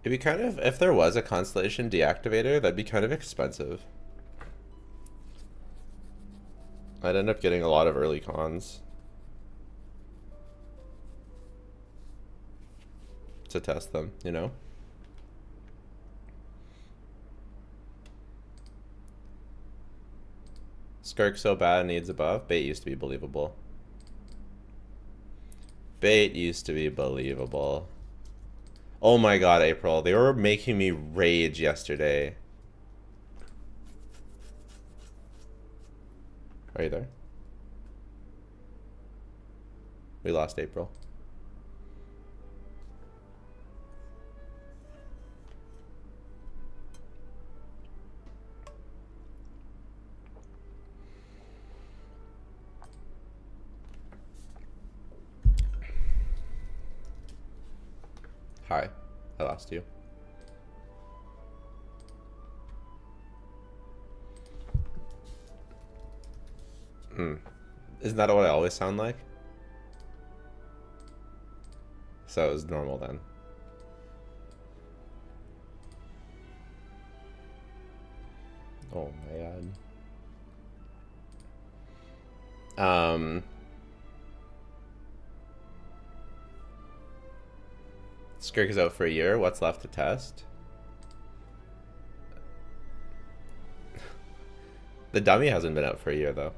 It'd be kind of, if there was a Constellation deactivator, that'd be kind of expensive. I'd end up getting a lot of early cons to test them, you know? Skirk so bad needs a buff. Bait used to be believable. Bait used to be believable. Oh my god, April. They were making me rage yesterday. Are you there? We lost April. Hi, I lost you. Isn't that what I always sound like? So it was normal then. Oh my god. Skirk is out for a year. What's left to test? The dummy hasn't been out for a year though.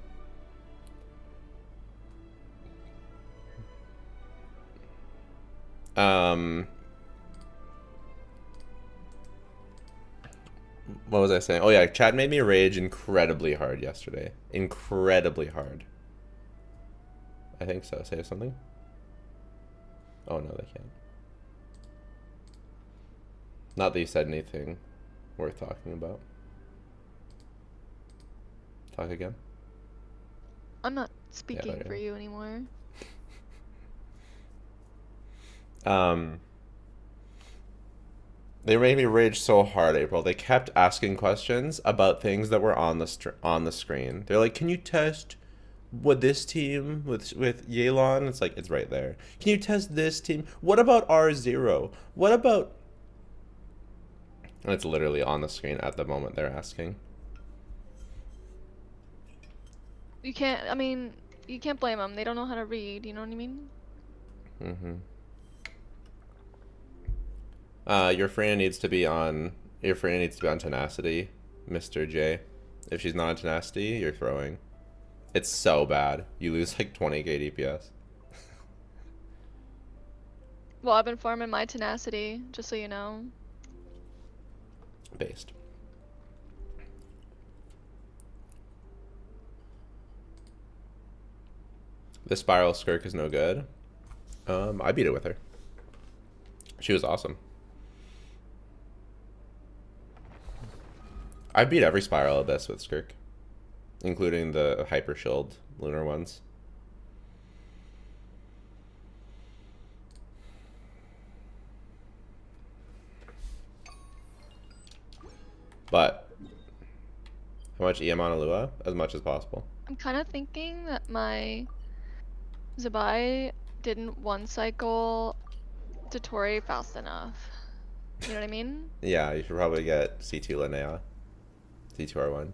What was I saying? Oh yeah, Chad made me rage incredibly hard yesterday. Incredibly hard. I think so. Say something? Oh no, they can't. Not that you said anything worth talking about. Talk again? I'm not speaking for you anymore. They made me rage so hard, April. They kept asking questions about things that were on the screen. They're like, "Can you test what this team with Yelan?" It's like, it's right there. "Can you test this team? What about R0? What about?" And it's literally on the screen at the moment they're asking. You can't. I mean, you can't blame them. They don't know how to read. You know what I mean? Your friend needs to be on. Your friend needs to be on tenacity, Mr. J. If she's not on tenacity, you're throwing. It's so bad. You lose like 20k DPS. Well, I've been farming my tenacity, just so you know. Based. The spiral Skirk is no good. I beat it with her. She was awesome. I beat every spiral abyss with Skirk, including the hyper shield lunar ones. But how much EM on Alua? As much as possible. I'm kind of thinking that my Zabai didn't one cycle Dotori fast enough. You know what I mean? Yeah, you should probably get C2 Linnea. C2R1.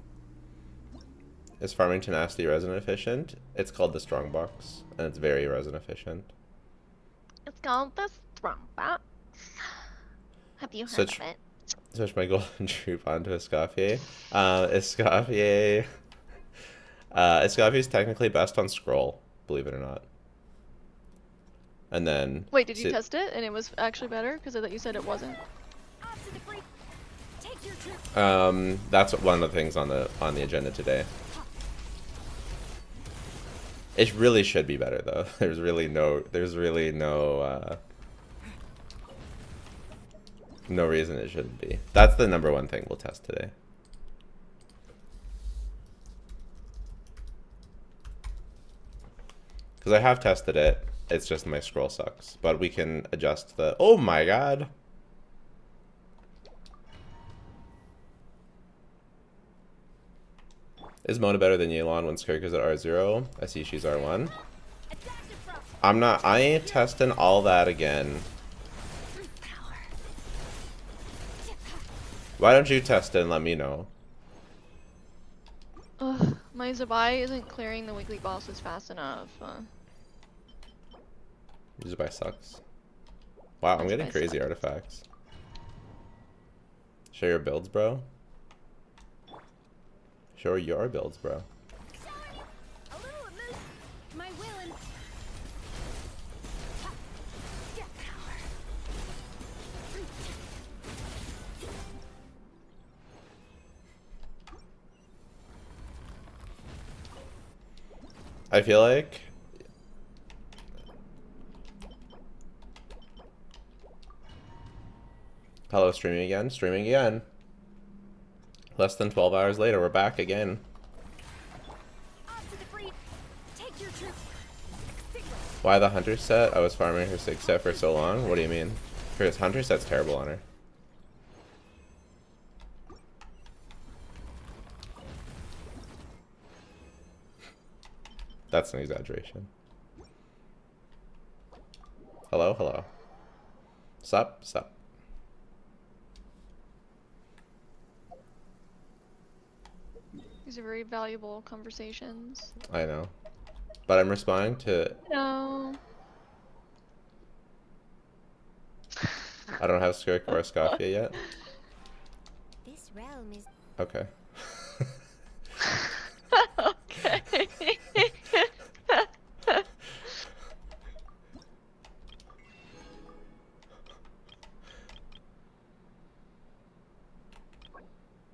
Is farming tenacity resin efficient? It's called the strong box, and it's very resin efficient. It's called the strong box. Have you heard of it? Switch my golden troop onto Escoffier. Escoffier is technically best on scroll, believe it or not. And then wait, did you test it and it was actually better? Because I thought you said it wasn't. That's one of the things on the agenda today. It really should be better though. There's really no no reason it shouldn't be. That's the #1 thing we'll test today. Because I have tested it. It's just my scroll sucks. But we can adjust the... Oh my god! Is Mona better than Yelan when Skirk is at R0? I see she's R1. I ain't testing all that again. Why don't you test it and let me know? Ugh, my Zabai isn't clearing the weekly bosses fast enough. Zubai sucks. Wow, I'm getting Zabai crazy sucks. artifacts. Show your builds, bro. Show your builds, bro. A little of my will and power. I feel like hello, streaming again. Streaming again. Less than 12 hours later, we're back again. Off to the free. Take your troops. Why the hunter set? I was farming her 6 set for so long. What do you mean? Her hunter set's terrible on her. That's an exaggeration. Hello, hello. Sup, sup. These are very valuable conversations. I know. But I'm responding to... No. I don't have Skirk or Scoffia yet. This realm is Okay. Okay.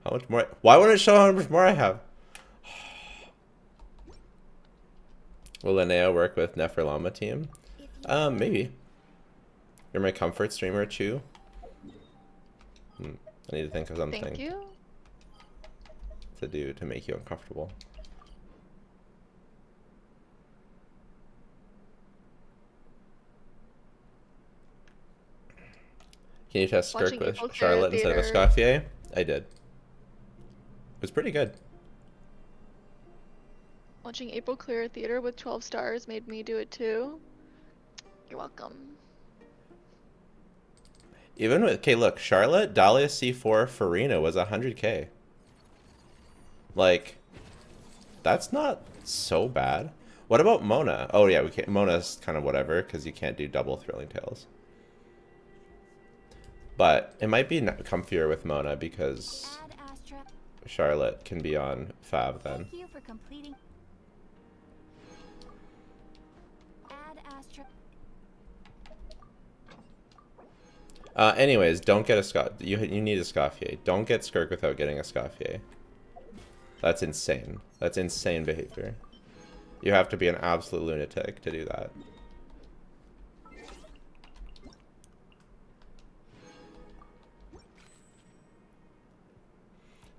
How much more? Why wouldn't it show how much more I have? Will Linnea work with Neferlama team? Maybe. You're my comfort streamer, Chew. I need to think of something Thank you. to do to make you uncomfortable. Can you test Skirk Watching with April Clear Charlotte instead of a Theater. Scoffier? I did. It was pretty good. Watching April Clear Theater with 12 stars made me do it too. You're welcome. Even with, okay, look, Charlotte, Dahlia C4, Farina was 100k. Like, that's not so bad. What about Mona? Oh yeah, we can't. Mona's kind of whatever because you can't do double Thrilling Tales. But it might be comfier with Mona because Ad Astra. Charlotte can be on Fav then. Thank you for completing. Ad Astra. Anyways, don't get a Scoff. You need a Scoffier. Don't get Skirk without getting a Scoffier. That's insane. That's insane behavior. You have to be an absolute lunatic to do that.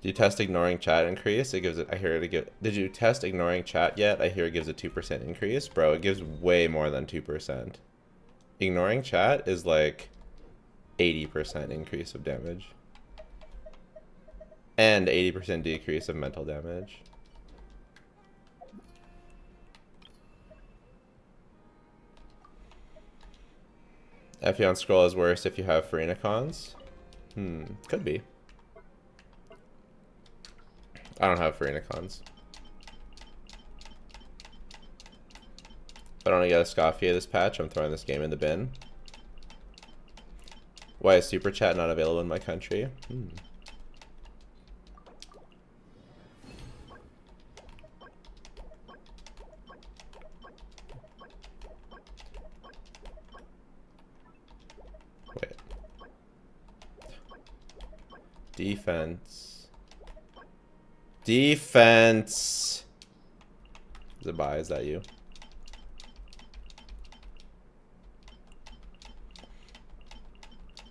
Do you test ignoring chat increase? It gives it. I hear it. Did you test ignoring chat yet? I hear it gives a 2% increase, bro. It gives way more than 2%. Ignoring chat is like 80% increase of damage. And 80% decrease of mental damage. Ephion scroll is worse if you have Farina cons. Could be. I don't have Farina cons. If I don't get a Scoffier this patch, I'm throwing this game in the bin. Why is Super Chat not available in my country? Wait. Defense. Defense. Zabai, is that you?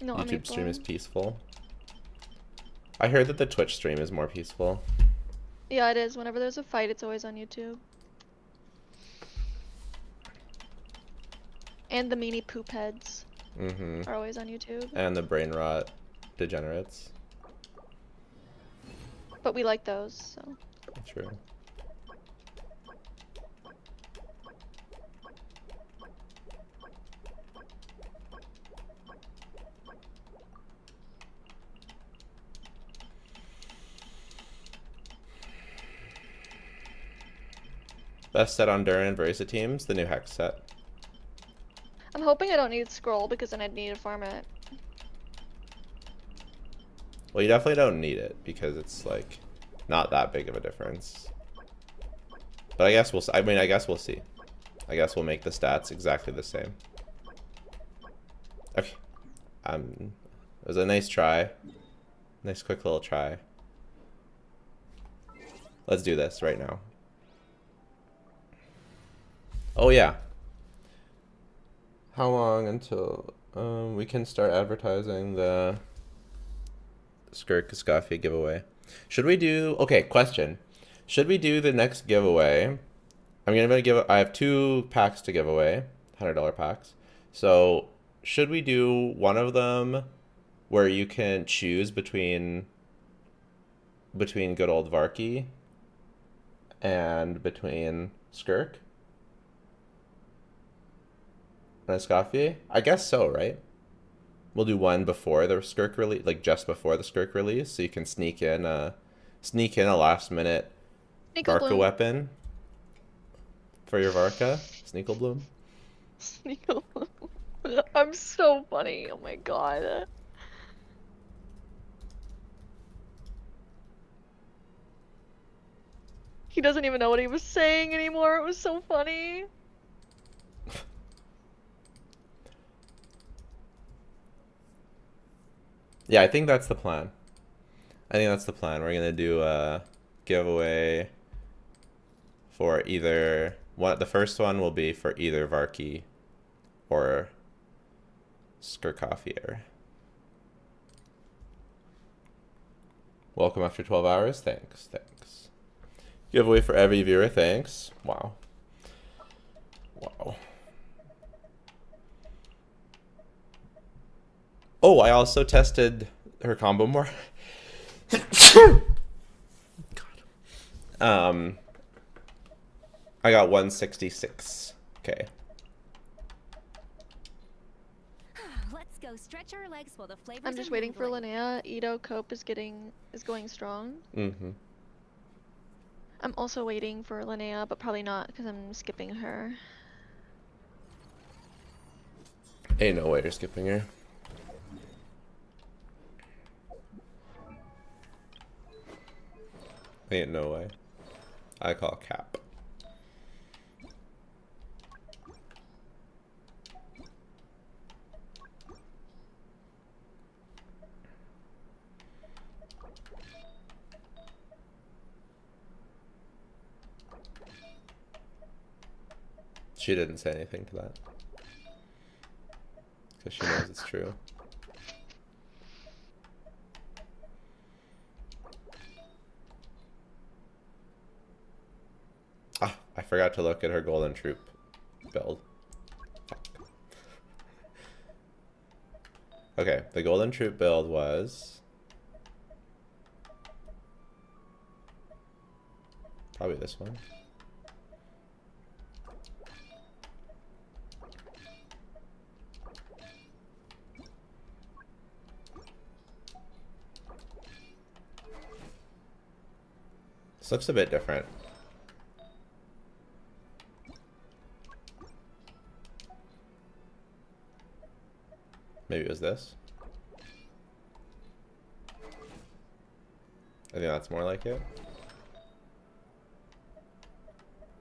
No, I'm YouTube stream is April. peaceful. I heard that the Twitch stream is more peaceful. Yeah, it is. Whenever there's a fight, it's always on YouTube. And the meanie poop heads are always on YouTube. And the brain rot degenerates. But we like those, so. True. Best set on Durin Versa teams, the new Hex set. I'm hoping I don't need scroll because then I'd need to farm it. Well, you definitely don't need it because it's like not that big of a difference. But I guess I guess we'll see. I guess we'll make the stats exactly the same. Okay. It was a nice try. Nice quick little try. Let's do this right now. Oh yeah. How long until we can start advertising the Skirk Testing giveaway? Should we do... Okay, question. Should we do the next giveaway? I have 2 packs to give away, $100 packs. So should we do one of them where you can choose between good old Varky and between Skirk and Escoffier? I guess so, right? We'll do one before the Skirk release, like just before the Skirk release, so you can sneak in a last minute Varka weapon for your Varka. Sneakle Bloom. Sneakle Bloom. I'm so funny. Oh my god. He doesn't even know what he was saying anymore. It was so funny. Yeah, I think that's the plan. We're gonna do a giveaway for either one. The first one will be for either Varky or Skirkoffier. Welcome after 12 hours. Thanks. Giveaway for every viewer. Thanks. Wow. Oh, I also tested her combo more. God. I got 166. Okay. Let's go stretch our legs while the flavors I'm just are waiting for mingling. Linnea. Ito Cope is going strong. Mm-hmm. I'm also waiting for Linnea, but probably not because I'm skipping her. Ain't no way you're skipping her. Ain't no way. I call cap. She didn't say anything to that. Because she knows it's true. Ah, I forgot to look at her Golden Troop build. Okay, the Golden Troop build was... probably this one. This looks a bit different. Maybe it was this. I think that's more like it.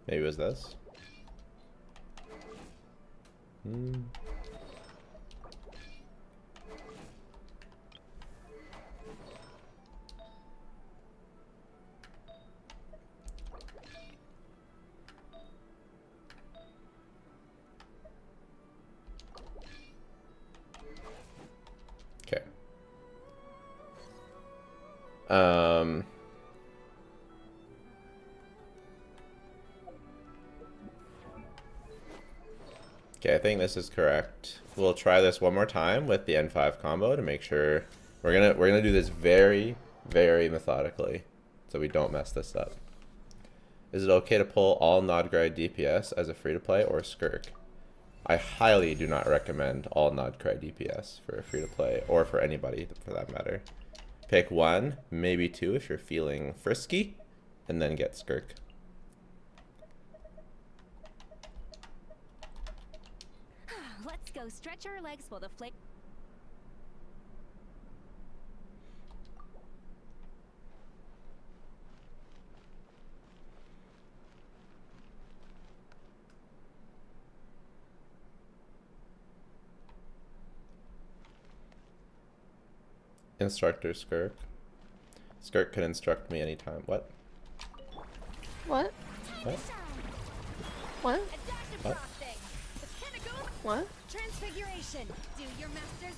Maybe it was this. Okay. Okay, I think this is correct. We'll try this one more time with the N5 combo to make sure we're gonna do this very, very methodically so we don't mess this up. Is it okay to pull all Nodgride DPS as a free-to-play or Skirk? I highly do not recommend all Nodgride DPS for a free-to-play or for anybody for that matter. Pick one, maybe two if you're feeling frisky, and then get Skirk. So stretch our legs while the flake. Instructor Skirk. Skirk can instruct me anytime. What? What? What? What? Adaptive What? frosting. The pinnacle. What? Transfiguration. Do your master's.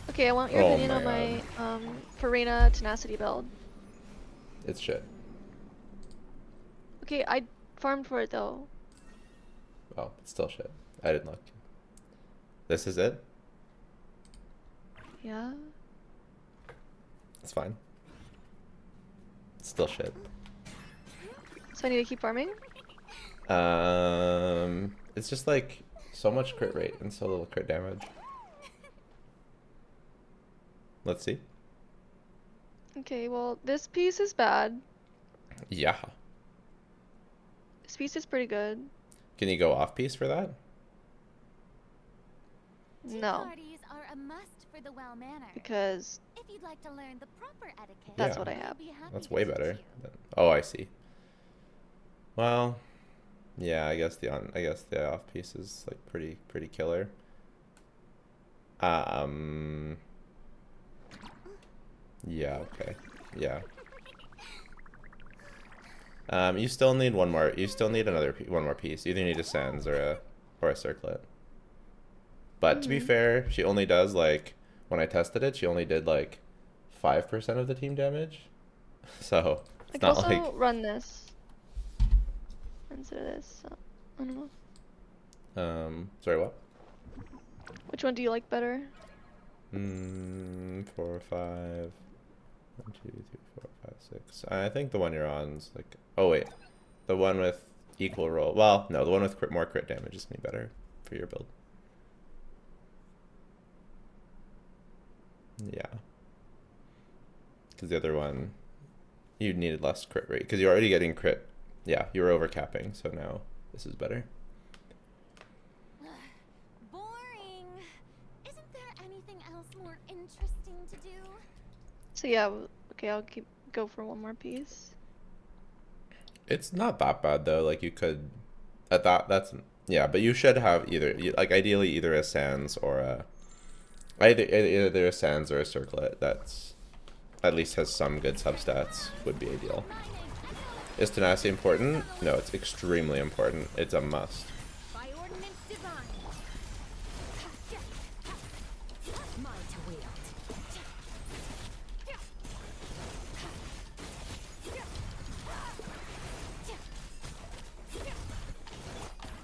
Okay, I want your Oh opinion my on my Farina tenacity build. It's shit. Okay, I farmed for it though. Oh, it's still shit. I didn't look. This is it? Yeah. It's fine. It's still shit. So I need to keep farming? It's just like so much crit rate and so little crit damage. Let's see. Okay, well, this piece is bad. Yeah. This piece is pretty good. Can you go off piece for that? Tea No, parties are a must for the well-mannered. because If you'd like to learn the proper etiquette, that's Yeah. what I we'd have. be happy That's to way teach better. you. Oh, I see. Well, yeah, I guess the off piece is like pretty killer. Yeah, okay. Yeah. You still need one more. You still need one more piece. You either need a sans or a circlet. But to be fair, she only does like when I tested it, she only did like 5% of the team damage. So I it's can not also like run this instead of this. So, I don't know. sorry, what? Which one do you like better? 4, 5. 1, 2, 3, 4, 5, 6. I think the one you're on is like. Oh wait, the one with equal roll. Well, no, the one with more crit damage is gonna be better for your build. Yeah. Because the other one, you needed less crit rate because you're already getting crit. Yeah, you were overcapping, so now this is better. Boring. Isn't there anything else more interesting to do? So yeah, okay, I'll go for one more piece. It's not that bad though. Like you could, that's yeah, but you should have like ideally either a sans or a either a sans or a circlet. That's at least has some good substats would be ideal. Is tenacity important? No, it's extremely important. It's a must. By ordinance divine. Mine to wield.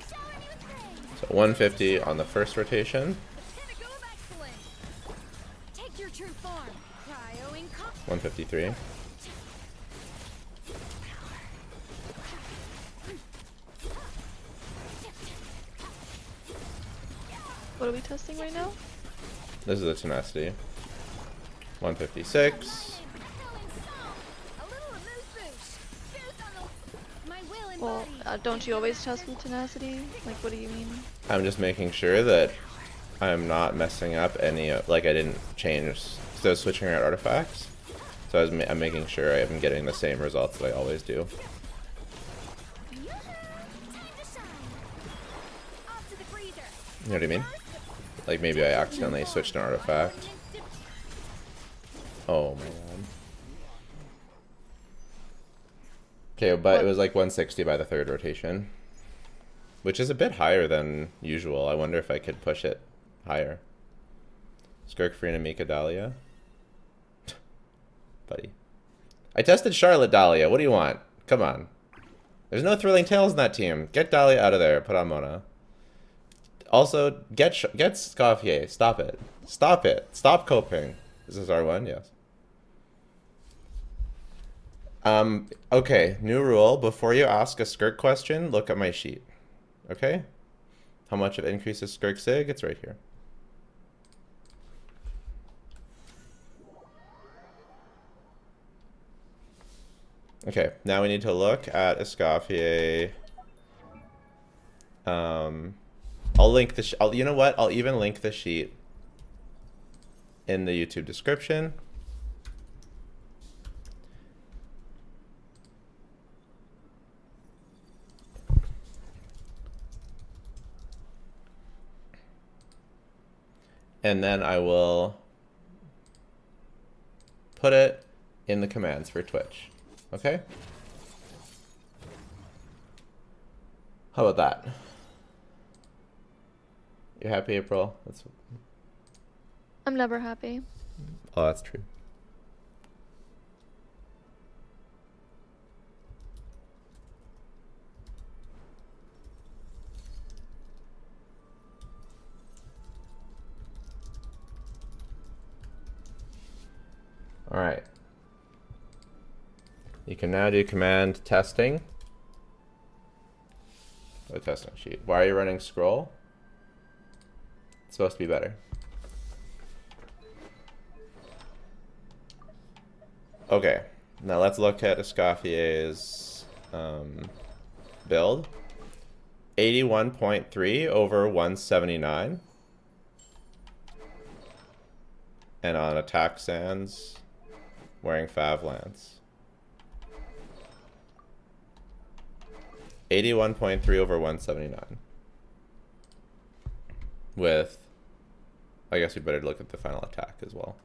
Shower me with praise. So 150 on the first rotation, The pinnacle of excellence. Take your true form. Cryo in 153. What are we testing right now? This is the tenacity. 156. Well, don't you always test with tenacity? Like, what do you mean? I'm just making sure that I'm not messing up any like I didn't change. So I was switching out artifacts. So I'm making sure I'm getting the same results that I always do. You know what I mean? Like maybe I accidentally switched an artifact. Oh my god. Okay, but it was like 160 by the third rotation. Which is a bit higher than usual. I wonder if I could push it higher. Skirk, Farina, Mika, Dahlia. Buddy. I tested Charlotte, Dahlia. What do you want? Come on. There's no thrilling tales in that team. Get Dahlia out of there. Put on Mona. Also, get Scoffier. Stop it. Stop it. Stop coping. Is this R1? Yes. Okay. New rule. Before you ask a Skirk question, look at my sheet. Okay? How much it increases Skirk Sig? It's right here. Okay, now we need to look at Escoffier. I'll link the. You know what? I'll even link the sheet in the YouTube description. And then I will put it in the commands for Twitch. Okay? How about that? You happy, April? I'm never happy. Oh, that's true. All right. You can now do command testing. Oh, testing sheet. Why are you running scroll? It's supposed to be better. Okay. Now let's look at Escoffier's build. 81.3 over 179. And on attack sands, wearing Fav Lance. 81.3 over 179. With, I guess we better look at the final attack as well.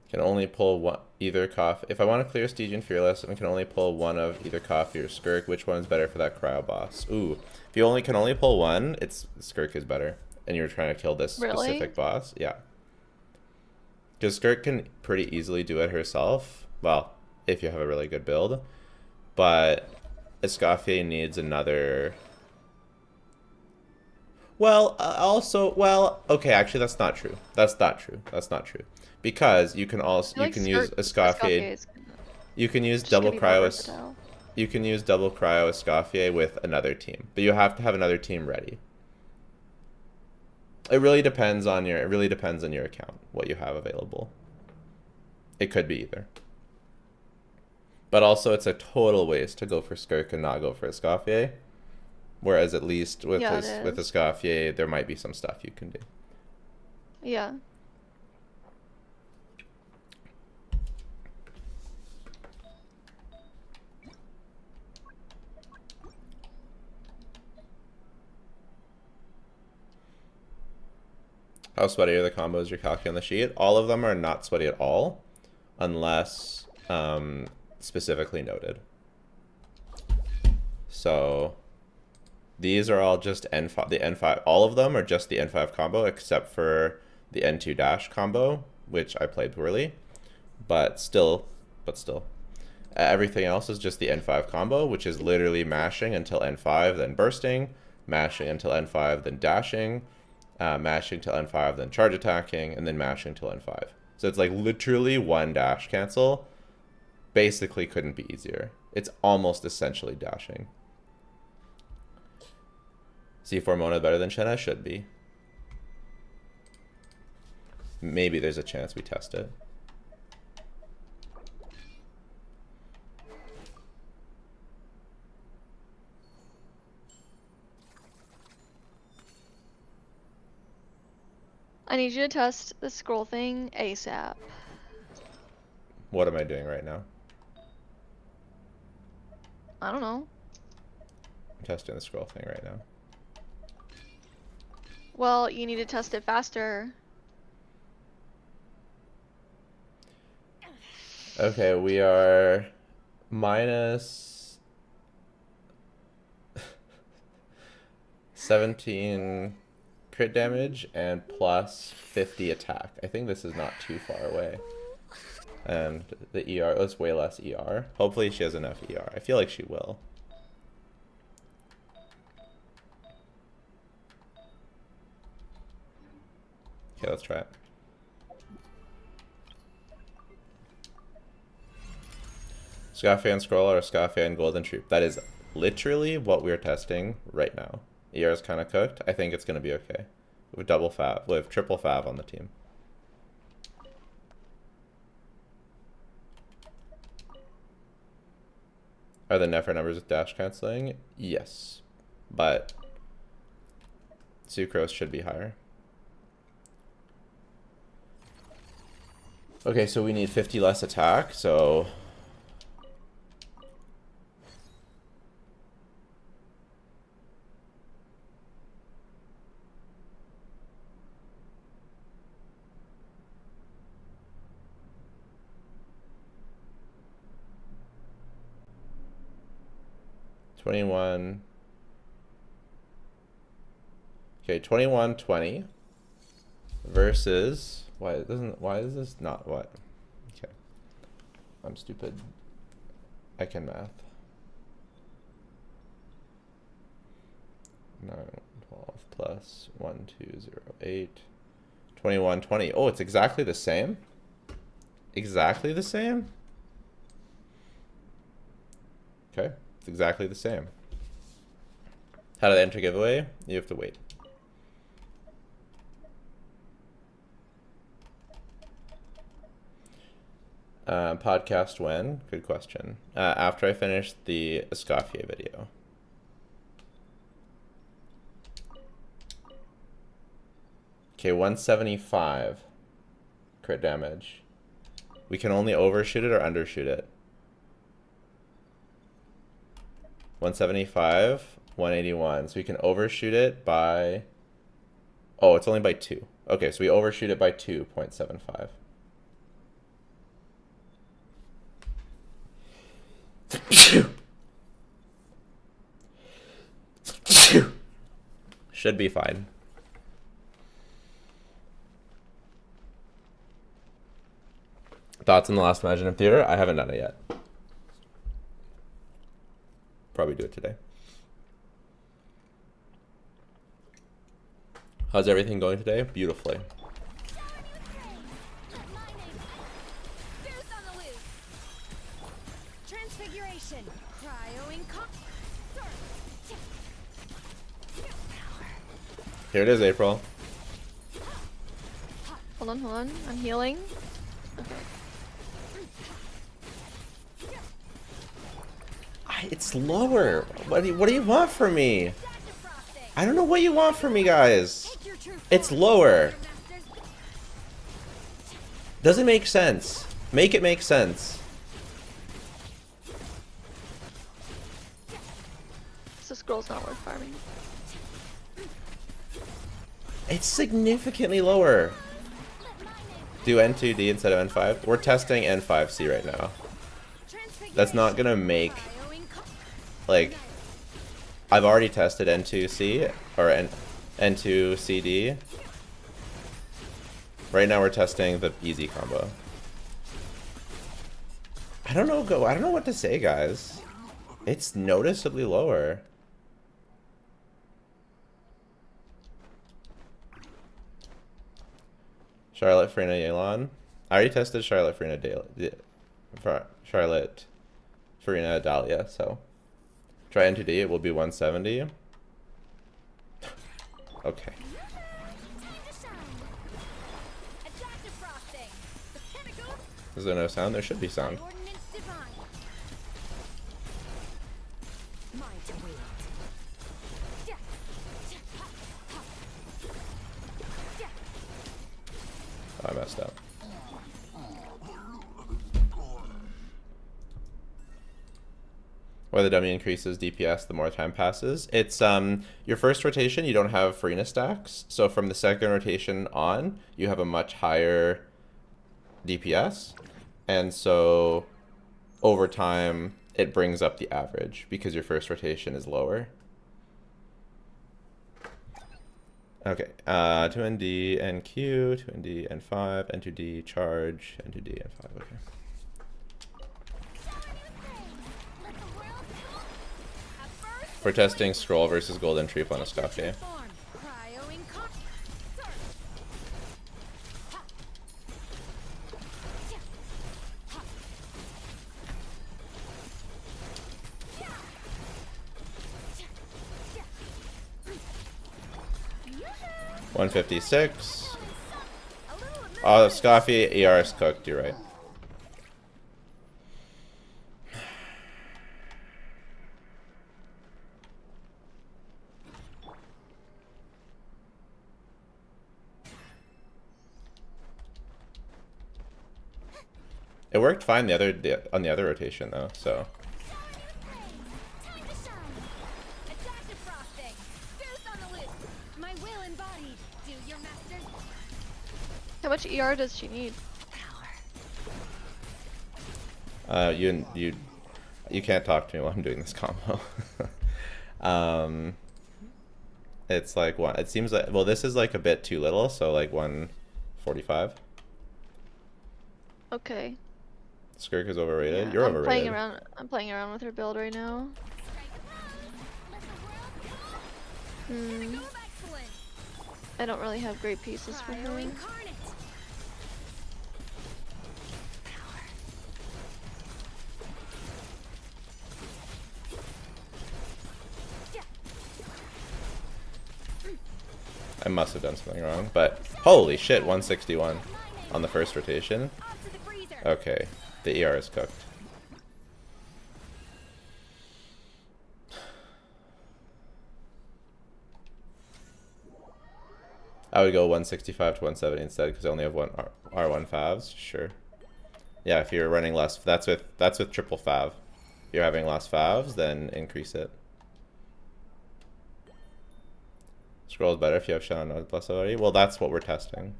Can only pull one, either Coffee. If I want to clear Stygian Fearless, I can only pull one of either Coffee or Skirk. Which one's better for that cryo boss? Ooh, if you can only pull one, it's Skirk is better. And you're trying to kill this specific boss, yeah. Because Skirk can pretty easily do it herself. Well, if you have a really good build, but Escoffier needs another. Well, okay, actually that's not true. That's not true. Because you can also use Escoffier. You can use double cryo. You can use double cryo Escoffier with another team, but you have to have another team ready. It really depends on your account, what you have available. It could be either. But also it's a total waste to go for Skirk and not go for Escoffier. Whereas at least with with Escoffier, there might be some stuff you can do. Yeah. How sweaty are the combos you're calculating on the sheet? All of them are not sweaty at all, unless specifically noted. So these are all just N5. The N5, all of them are just the N5 combo, except for the N2 dash combo, which I played poorly, but still. Everything else is just the N5 combo, which is literally mashing until N5, then bursting, mashing until N5, then dashing, mashing till N5, then charge attacking, and then mashing till N5. So it's like literally one dash cancel. Basically couldn't be easier. It's almost essentially dashing. C4 Mona better than Shenna? Should be. Maybe there's a chance we test it. I need you to test the scroll thing ASAP. What am I doing right now? I don't know. I'm testing the scroll thing right now. Well, you need to test it faster. Okay, we are minus 17 crit damage and plus 50 attack. I think this is not too far away. And the ER, it's way less ER. Hopefully she has enough ER. I feel like she will. Okay, let's try it. Scafe and Scroll or Scafe and Golden Troop. That is literally what we're testing right now. ER is kind of cooked. I think it's going to be okay. With double fav, with triple fav on the team. Are the Nefer numbers with dash canceling? Yes. But Sucrose should be higher. Okay, so we need 50 less attack, so... $21. Okay, 21.20 versus why is this not what? Okay. I'm stupid. I can math. 9, 12 plus 1, 2, 0, 8. 21.20. Oh, it's exactly the same? Exactly the same? Okay. It's exactly the same. How do they enter giveaway? You have to wait. Podcast when? Good question. After I finish the Escoffier video. Okay, 175 crit damage. We can only overshoot it or undershoot it. 175, 181. So we can overshoot it by... Oh, it's only by 2. Okay, so we overshoot it by 2.75. Should be fine. Thoughts on the last Imaginative Theater? I haven't done it yet. Probably do it today. How's everything going today? Beautifully. Transfiguration. Here it is, April. Hold on. I'm healing. Okay. It's lower. What do you want from me? I don't know what you want from me, guys. It's lower. Doesn't make sense. Make it make sense. So Scroll's not worth farming. It's significantly lower. Do N2D instead of N5. We're testing N5C right now. That's not gonna make... Like, I've already tested N2C or N2CD. Right now we're testing the easy combo. I don't know what to say, guys. It's noticeably lower. Charlotte, Farina, Yelan. I already tested Charlotte, Farina, Charlotte, Farina, Dahlia, so. Try N2D, it will be 170. Okay. Is there no sound? There should be sound. Oh, I messed up. Where the dummy increases DPS the more time passes. It's your first rotation you don't have Farina stacks, so from the second rotation on you have a much higher DPS, and so over time it brings up the average because your first rotation is lower. Okay, 2ND NQ, 2ND N5, N2D charge, N2D N5. Okay. We're testing Scroll versus Golden Troop on a Escoffier. 156. Oh, Scoffy, ER is cooked, you're right. It worked fine on the other rotation though, so. Time to shine. Attack the frosting. Goose on the loose. My will embodied. Do your master's How much ER does she need? power. You can't talk to me while I'm doing this combo. It's like one. It seems like, well, this is like a bit too little, so like 145. Okay. Skirk is overrated. Yeah, You're I'm overrated. I'm playing around with her build right now. Strike a pose. Let the world Hmm. go of excellence. I don't really have great pieces for Cryo her. incarnate. I must have done something wrong, but holy shit, 161 on the first rotation. Off to the freezer. Okay, the ER is cooked. I would go 165 to 170 instead because I only have one R1 favs. Sure. Yeah, if you're running less, that's with triple fav. If you're having less favs, then increase it. Scroll is better if you have Shannon Node Plus already. Well, that's what we're testing.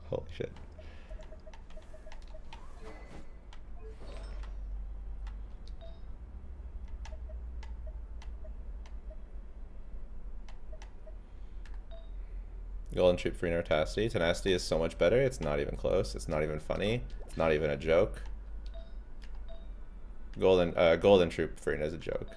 Holy shit. Golden Troop Free Tenacity. Tenacity is so much better. It's not even close. It's not even funny. It's not even a joke. Golden Troop Free is a joke.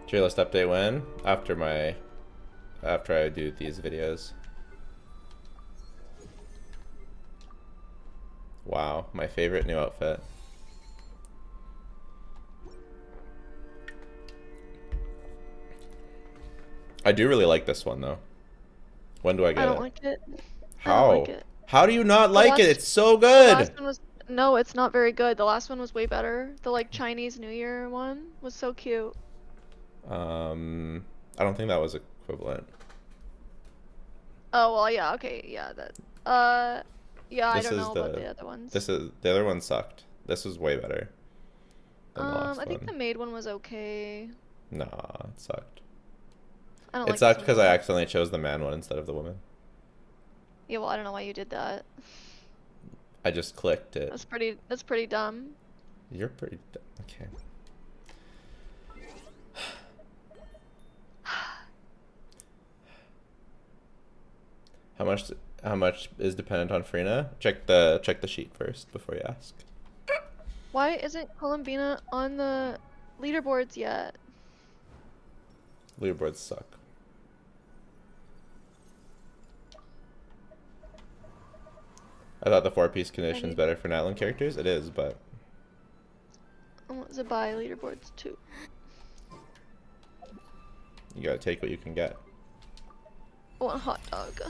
Tier list update when? After I do these videos. Wow, my favorite new outfit. I do really like this one though. When do I get I don't it? like it. I How? don't like it. How do you not like it? last- It's so The good. last one was no, it's not very good. The last one was way better. The like Chinese New Year one was so cute. I don't think that was equivalent. Oh well, yeah, okay, yeah, that. Yeah, I This don't is know about the other ones. The other one sucked. This was way better than the last I think one. the maid one was okay. Nah, it sucked. I don't It like sucked this one because at I all. accidentally chose the man one instead of the woman. Yeah, well, I don't know why you did that. I just clicked it. That's pretty dumb. You're pretty okay. How much is dependent on Frina? Check the sheet first before you ask. Why isn't Columbina on the leaderboards yet? Leaderboards suck. I thought the 4-piece condition's better for Natlan characters. It is, but I want Zabai leaderboards too. you gotta take what you can get. I want a hot dog.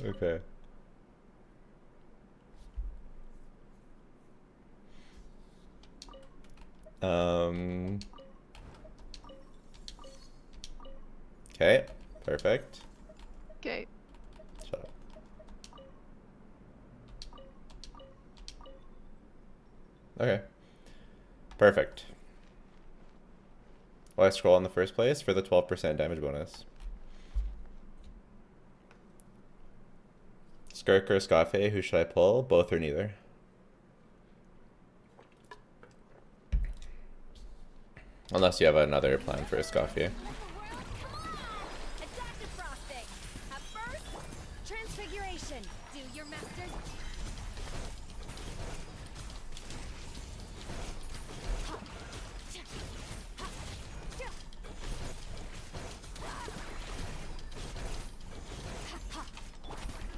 Okay. Okay, perfect. Okay. Shut up. Okay. Perfect. Why scroll in the first place? For the 12% damage bonus. Skirk or Scoffy, who should I pull? Both or neither? Unless you have another plan for a Scoffy. Attack the frosting. At first, Transfiguration. Do your masters.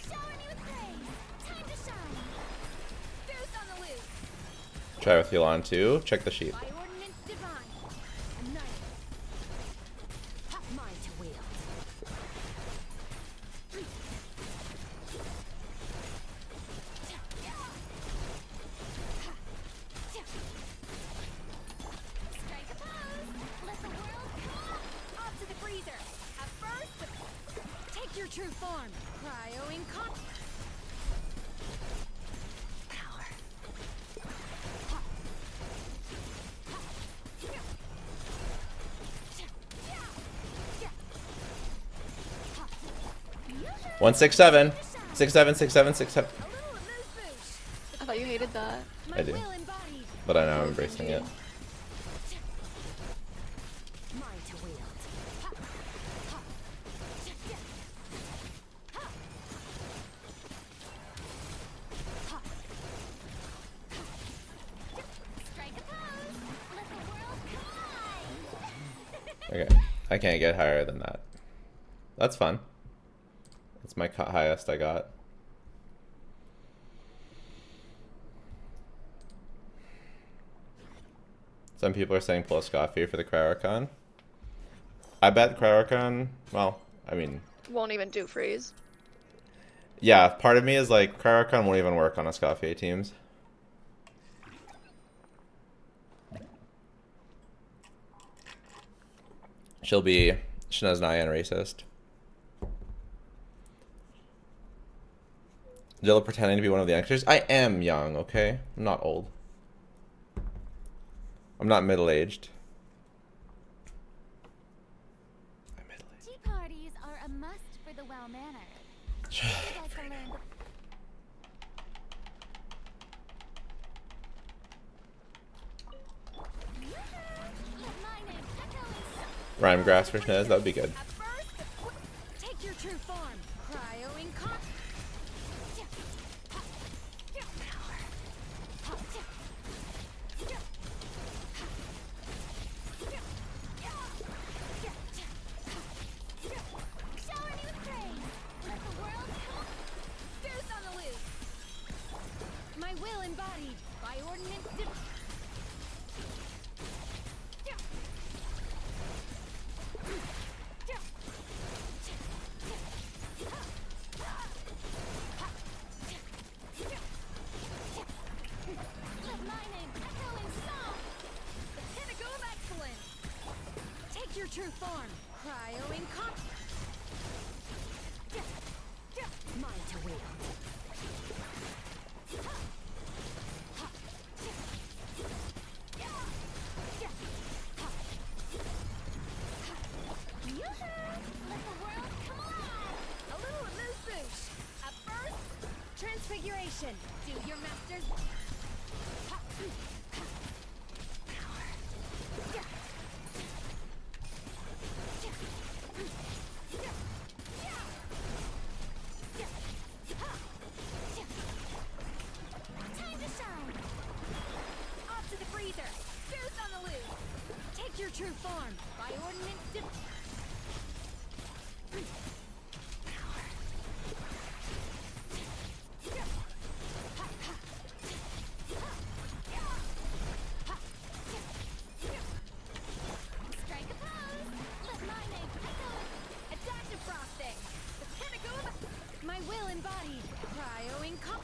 Shower me with praise. Time to shine. Boost on the loose. Try with Elon too. Check the sheet. By ordinance divine. Annihilated. Mine to wield. Strike a pose. Let the world come. Off to the freezer. At first, take your true form. Cryo incon. Power. One 6-7. 6-7, 6-7, 6-7. A little amuse bouche. I thought you hated that. My I do. will embodied. But I know I'm embracing it. Mine to wield. Strike a pose. Let the world collide. Okay. I can't get higher than that. That's fun. That's my highest I got. Some people are saying plus coffee for the Cryoarchon. I bet Cryoarchon, well, I mean, Won't even do freeze. yeah, part of me is like, Cryoarchon won't even work on Escoffier teams. She'll be Shinaznaya and racist. Jill pretending to be one of the youngsters. I am young, okay? I'm not old. I'm not middle-aged. I'm middle-aged. Tea parties are a must for the well-mannered. Would like to learn the Let my name echo in sound. Rhyme grass for Shinaz, that would be good. At first, take your true form. Cryo incon. Shower me with praise. Let the world come. Boost on the loose. My will embodied by ordinance. Let my name echo in song. The pinnacle of excellence. Take your true form. Cryo incon. Mine to wield. Let the world come alive. A little amuse bouche. At first, transfiguration. Do your masters. Time to shine. Off to the freezer. Boost on the loose. Take your true form. By ordinance. Strike a pose. Let my name echo. Adaptive frosting. The pinnacle of my will embodied. Cryo incon.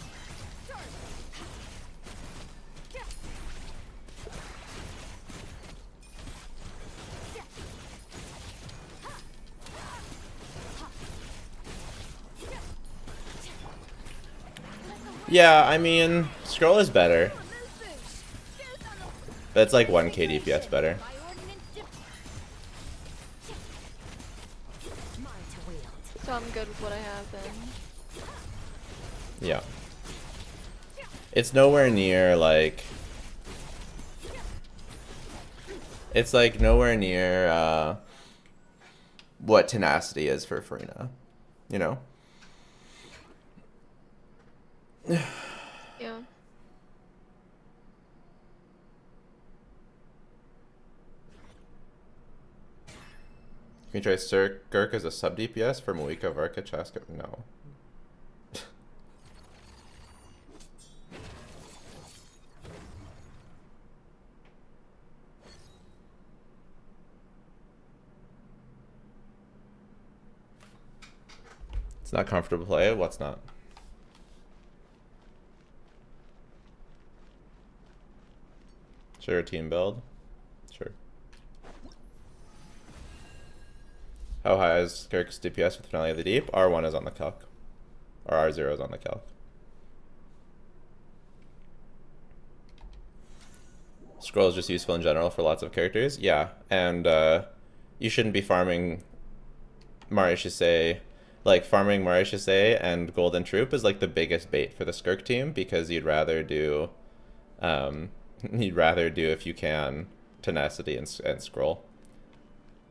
Yeah, I mean, Scroll is better. But it's like 1k DPS better. So I'm good with what I have then. Yeah. It's nowhere near, like... It's, like, nowhere near, what Tenacity is for Farina. You know? Yeah. Can you try Skirk as a sub DPS for Moika, Varka, Chaska? No. It's not comfortable to play. What's not? Sure, team build. Sure. How high is Skirk's DPS with Finale of the Deep? R1 is on the calc. Or R0 is on the calc. Scroll is just useful in general for lots of characters. Yeah, and you shouldn't be farming Maréchaussée. Like, farming Maréchaussée and Golden Troop is like the biggest bait for the Skirk team, because you'd rather do, if you can, Tenacity and Scroll.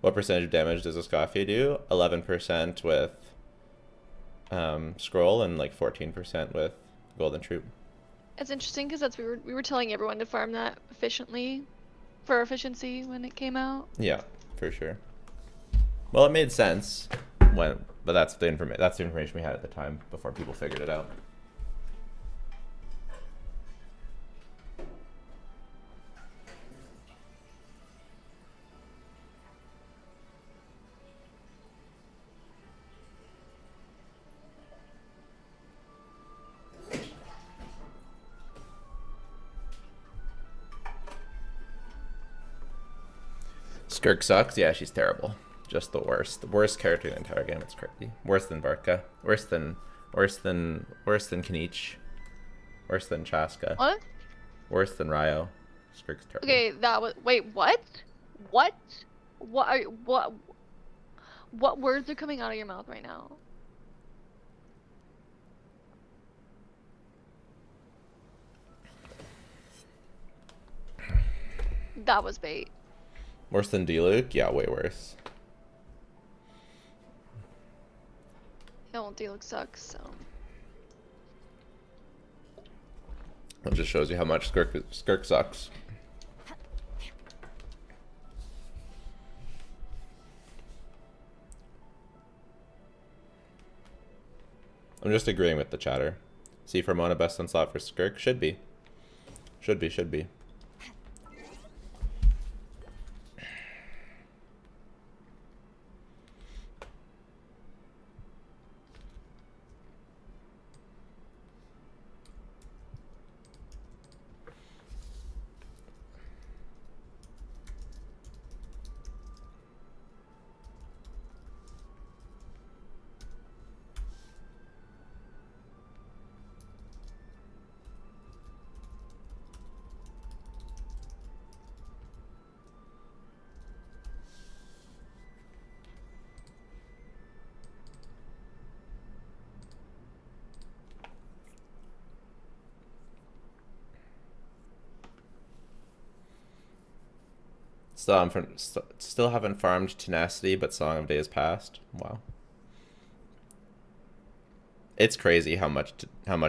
What percentage of damage does Escoffier do? 11% with Scroll and like 14% with Golden Troop. It's interesting because that's we were telling everyone to farm that efficiently for efficiency when it came out. Yeah, for sure. Well, it made sense when, but that's the information we had at the time before people figured it out. Skirk sucks. Yeah, she's terrible. Just the worst. The worst character in the entire game. It's crazy. Worse than Varka. Worse than Kanich. Worse than Chaska. What? Worse than Ryo. Skirk's terrible. Okay, that was. Wait, what? What? What words are coming out of your mouth right now? That was bait. Worse than D-Luke? Yeah, way worse. No, D-Luke sucks, so. It just shows you how much Skirk sucks. I'm just agreeing with the chatter. See for Mona best on slot for Skirk? Should be. Should be. Still haven't farmed Tenacity, but Song of Days Past. Wow. It's crazy how much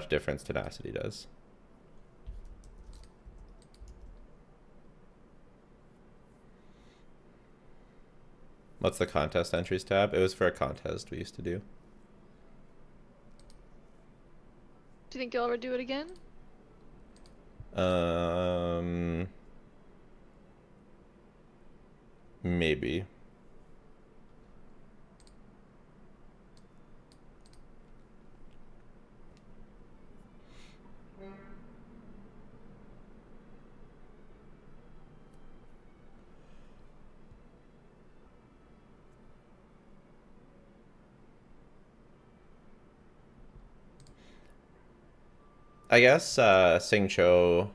difference Tenacity does. What's the contest entries tab? It was for a contest we used to do. Do you think you'll ever do it again? Maybe. I guess Sing Cho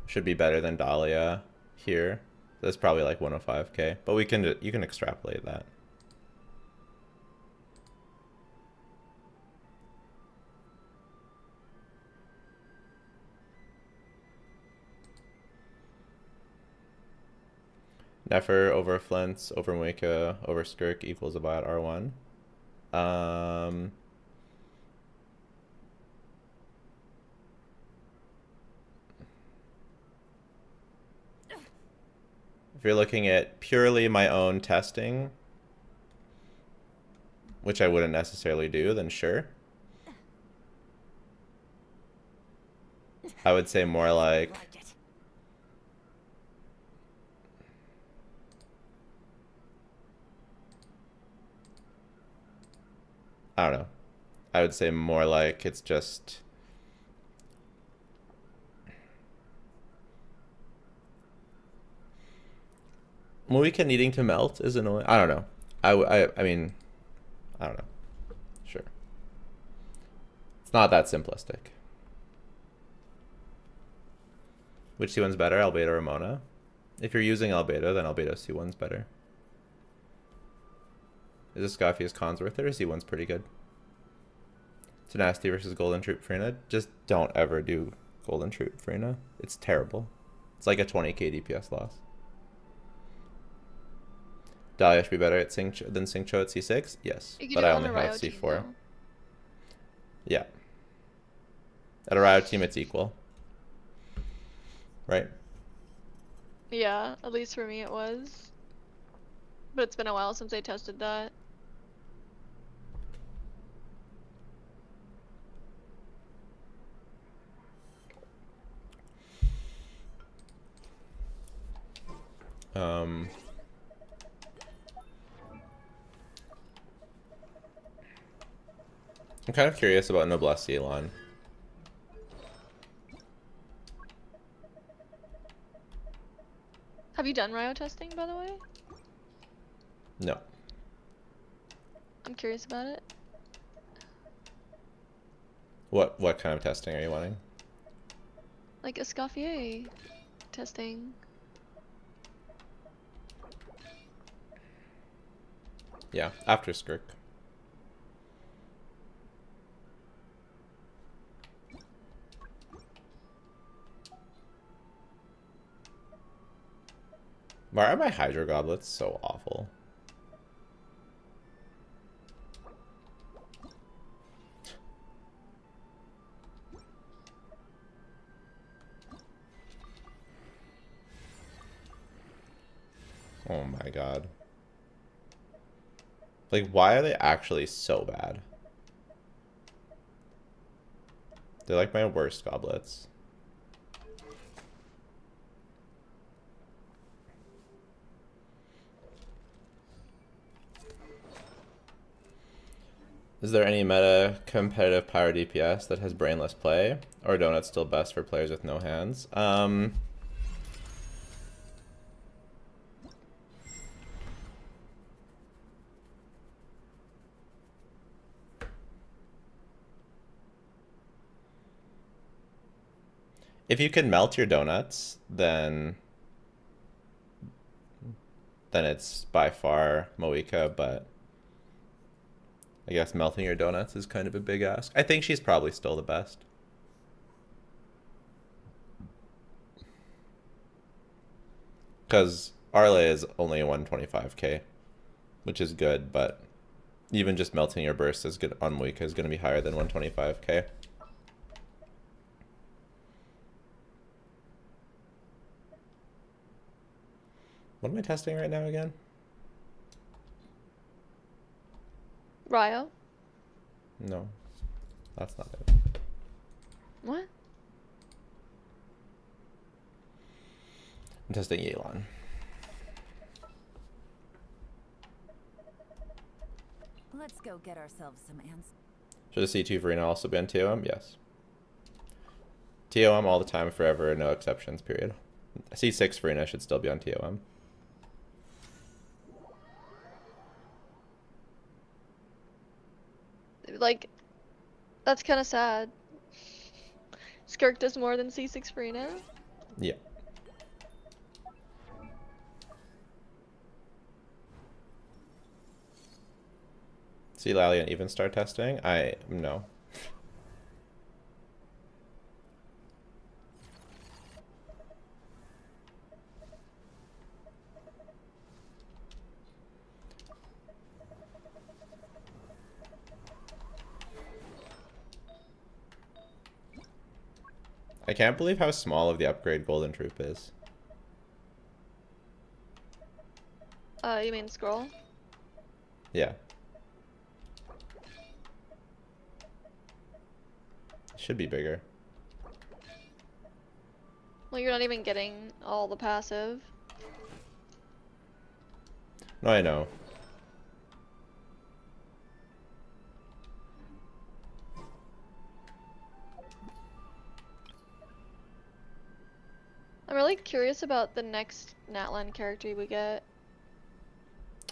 should be better than Dahlia here. That's probably like 105k, but you can extrapolate that. Nefer over Flint's over Muika over Skirk equals about R1. you're looking at purely my own testing, which I wouldn't necessarily do, then sure. I would say more like it. I don't know. I would say more like it's just Moika needing to melt is annoying. I don't know. I mean, I don't know. Sure. It's not that simplistic. Which C1's better, Albedo or Mona? If you're using Albedo, then Albedo C1's better. Is this Scoffy's cons worth it, or C1's pretty good? Tenacity versus Golden Troop Frina. Just don't ever do Golden Troop Frina. It's terrible. It's like a 20k DPS loss. Dahlia should be better at than Xingqiu at C6? Yes. You could But do I it on only a have Ryo team, C4. though. Yeah. At a Riot team, it's equal. Right? Yeah, at least for me it was. But it's been a while since I tested that. I'm kind of curious about Noblesse Elon. Have you done Ryo testing, by the way? No. I'm curious about it. What kind of testing are you wanting? Like Escoffier testing. Yeah, after Skirk. Why are my Hydro Goblets so awful? Oh my god. Like, why are they actually so bad? They're like my worst goblets. Is there any meta competitive power DPS that has brainless play? Or are donuts still best for players with no hands? If you can melt your donuts, then it's by far Moika, but I guess melting your donuts is kind of a big ask. I think she's probably still the best. Because Arle is only 125k, which is good, but even just melting your burst is good on Moika is going to be higher than 125k. What am I testing right now again? Ryo? No, that's not it. What? I'm testing Yelan. Let's go get ourselves some answers. Should a C2 Verena also be on TOM? Yes. TOM all the time, forever, no exceptions, period. C6 Verena should still be on TOM. Like, that's kind of sad. Skirk does more than C6 free now. Yeah. See Lally and even start testing? No. I can't believe how small of the upgrade Golden Troop is. You mean scroll? Yeah. Should be bigger. Well, you're not even getting all the passive. No, I know. I'm really curious about the next Natlan character we get.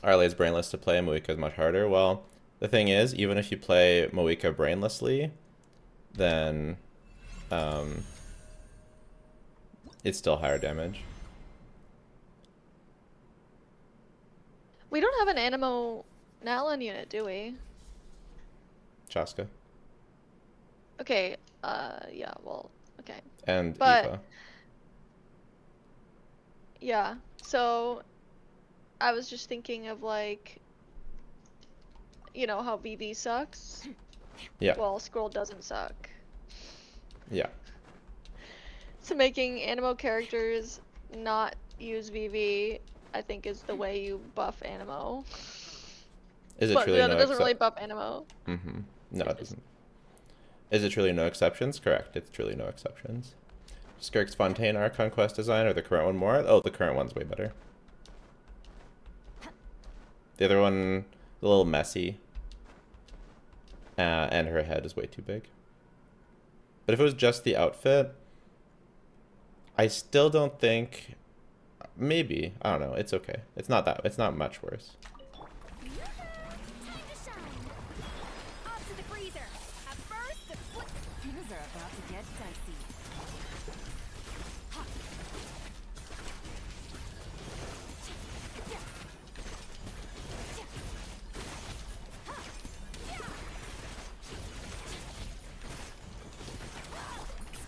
Arle's brainless to play, Moika is much harder. Well, the thing is, even if you play Moika brainlessly, then it's still higher damage. We don't have an Animo Natlan unit, do we? Chaska. Okay, yeah, well, okay. And But- Eva. Yeah, so I was just thinking of like, you know how VV sucks? Yeah. Well, scroll doesn't suck. Yeah. So making Animo characters not use VV, I think is the way you buff Animo. Is it But truly no, no that doesn't really buff Animo. Mm-hmm. No, it doesn't. Is it truly no exceptions? Correct. It's truly no exceptions. Skirk's Fontaine Archon quest design or the current one more? Oh, the current one's way better. The other one, a little messy. And her head is way too big. But if it was just the outfit, I still don't think... Maybe. I don't know. It's okay. It's not much worse. Time to shine. Off to the freezer. At first, the flip. Things are about to get dicey.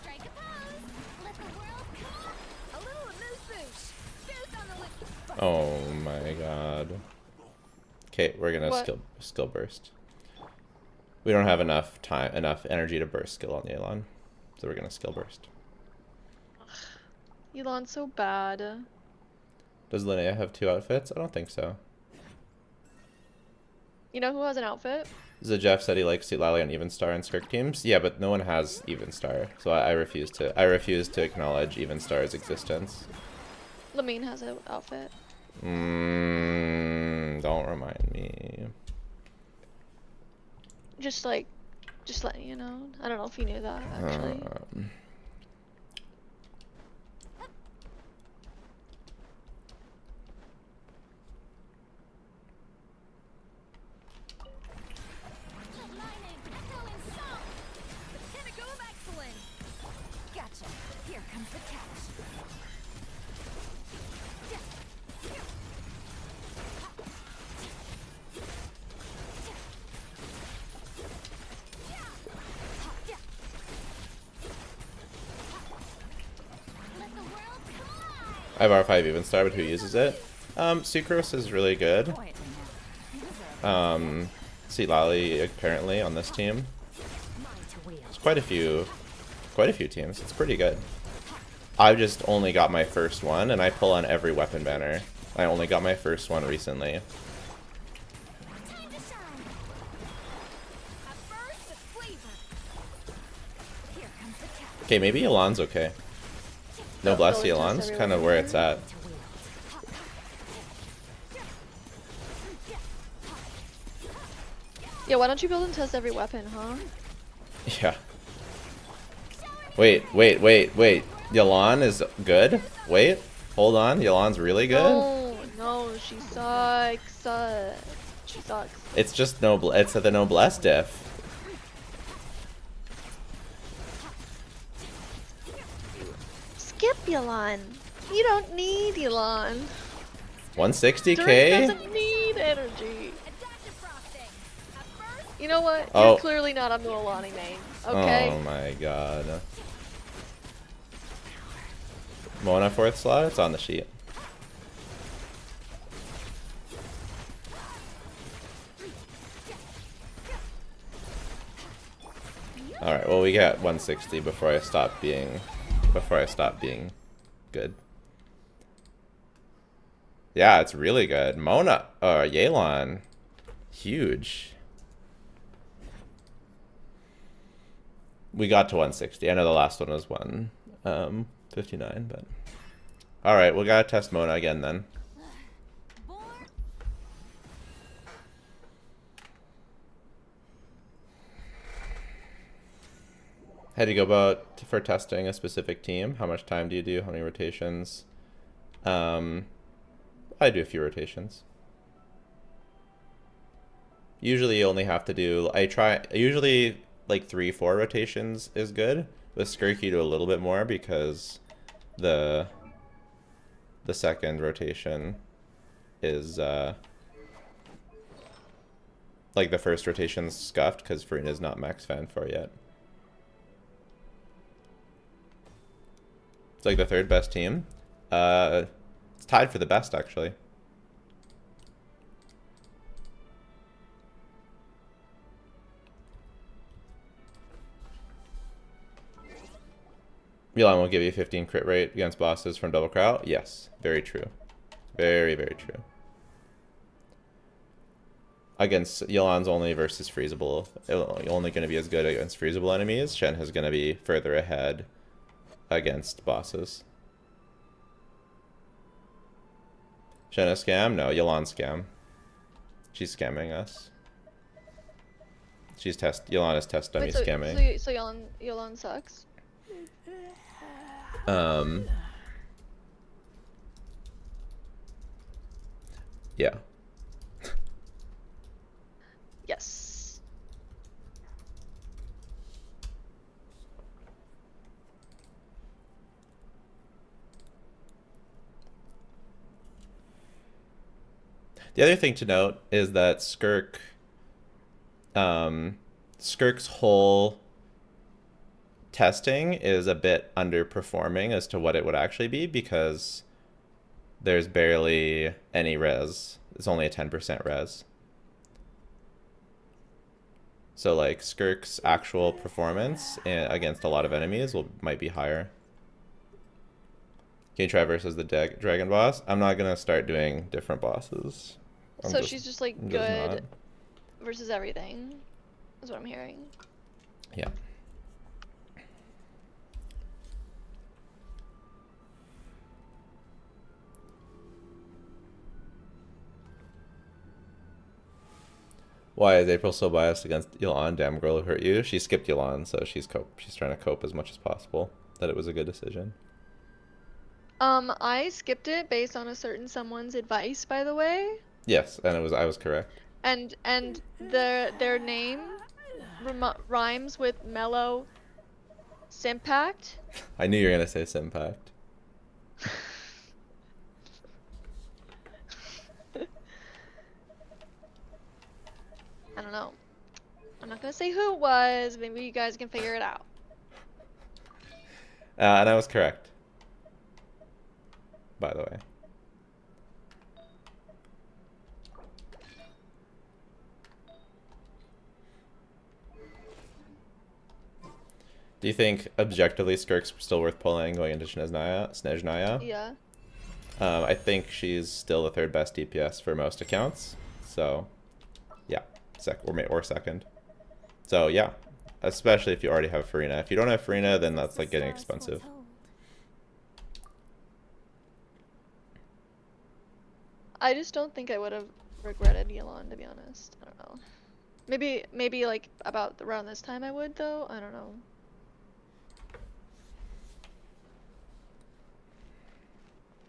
Strike a pose. Let the world come on. A little amuse-bouche. Boost on the lip. Oh my god. Okay, we're gonna What? skill burst. We don't have enough energy to burst skill on the Elon. So we're gonna skill burst. Elon's so bad. Does Linnea have 2 outfits? I don't think so. You know who has an outfit? Jeff said he likes Lally on Even Star and Skirk teams. Yeah, but no one has Even Star, so I refuse to acknowledge Even Star's existence. Lamine has an outfit. Don't remind me. Just letting you know. I don't know if you knew that actually. Lightning, echo and song. The pinnacle of excellence. Gotcha. Here comes the catch. Let the world collide. I have R5 Even Star, but who uses it? Sucrose is really good. Lally apparently on this team. There's quite a few teams. It's pretty good. I've just only got my first one, and I pull on every weapon banner. I only got my first one recently. Time to shine. At first, the flavor. Here comes the catch. Okay, maybe Elan's okay. No bless the Always Elan's test kind of every where weapon. it's at. Yeah, why don't you build and test every weapon, huh? Yeah. Wait. Yelan is good? Wait. Hold on. Yelan's really good? No, she sucks. She sucks. It's just it's at the noblesse diff. Skip Elon. You don't need Elon. 160k? Doesn't need energy. Adaptive frosting. At first, You know what? Oh. You're clearly not a Mualani main. Okay. Oh my god. Mona 4th slot? It's on the sheet. Alright, well we got 160 before I stop being good. Yeah, it's really good. Mona, Yelan, huge. We got to 160. I know the last one was 159, but all right, we gotta test Mona again then. Born How do you go about for testing a specific team? How much time do you do? How many rotations? I do a few rotations. Usually you only have to do, usually like 3-4 rotations is good. With Skirk you do a little bit more because the second rotation is like the first rotation's scuffed because Farina's not max fan for yet. It's like the third best team. It's tied for the best actually. Milan will give you 15 crit rate against bosses from double crow. Yes, very true. Very, very true. Against Yelan's only versus freezable. Only going to be as good against freezable enemies. Shen is going to be further ahead against bosses. Shen a scam? No, Yelan scam. She's scamming us. Yelan is test dummy scamming. So Yelan sucks. Yeah. Yes. The other thing to note is that Skirk's whole testing is a bit underperforming as to what it would actually be because there's barely any res. It's only a 10% res. So like Skirk's actual performance against a lot of enemies might be higher. Can you try versus the dragon boss? I'm not gonna start doing different bosses. So she's just like good not. versus everything, is what I'm hearing. Yeah. Why is April so biased against Yelan? Damn girl who hurt you. She skipped Yelan, so she's trying to cope as much as possible. That it was a good decision. I skipped it based on a certain someone's advice, by the way. Yes, and I was correct. And their name rhymes with Mellow Simpact. I knew you were gonna say Simpact. I don't know. I'm not gonna say who it was. Maybe you guys can figure it out. And I was correct. By the way. Do you think objectively Skirk's still worth pulling going into Snezhnaya? Yeah. I think she's still the third best DPS for most accounts. So, yeah, or second. So yeah, especially if you already have Farina. If you don't have Farina, then that's like getting expensive. I just don't think I would have regretted Yelan, to be honest. I don't know. Maybe like about around this time I would though. I don't know.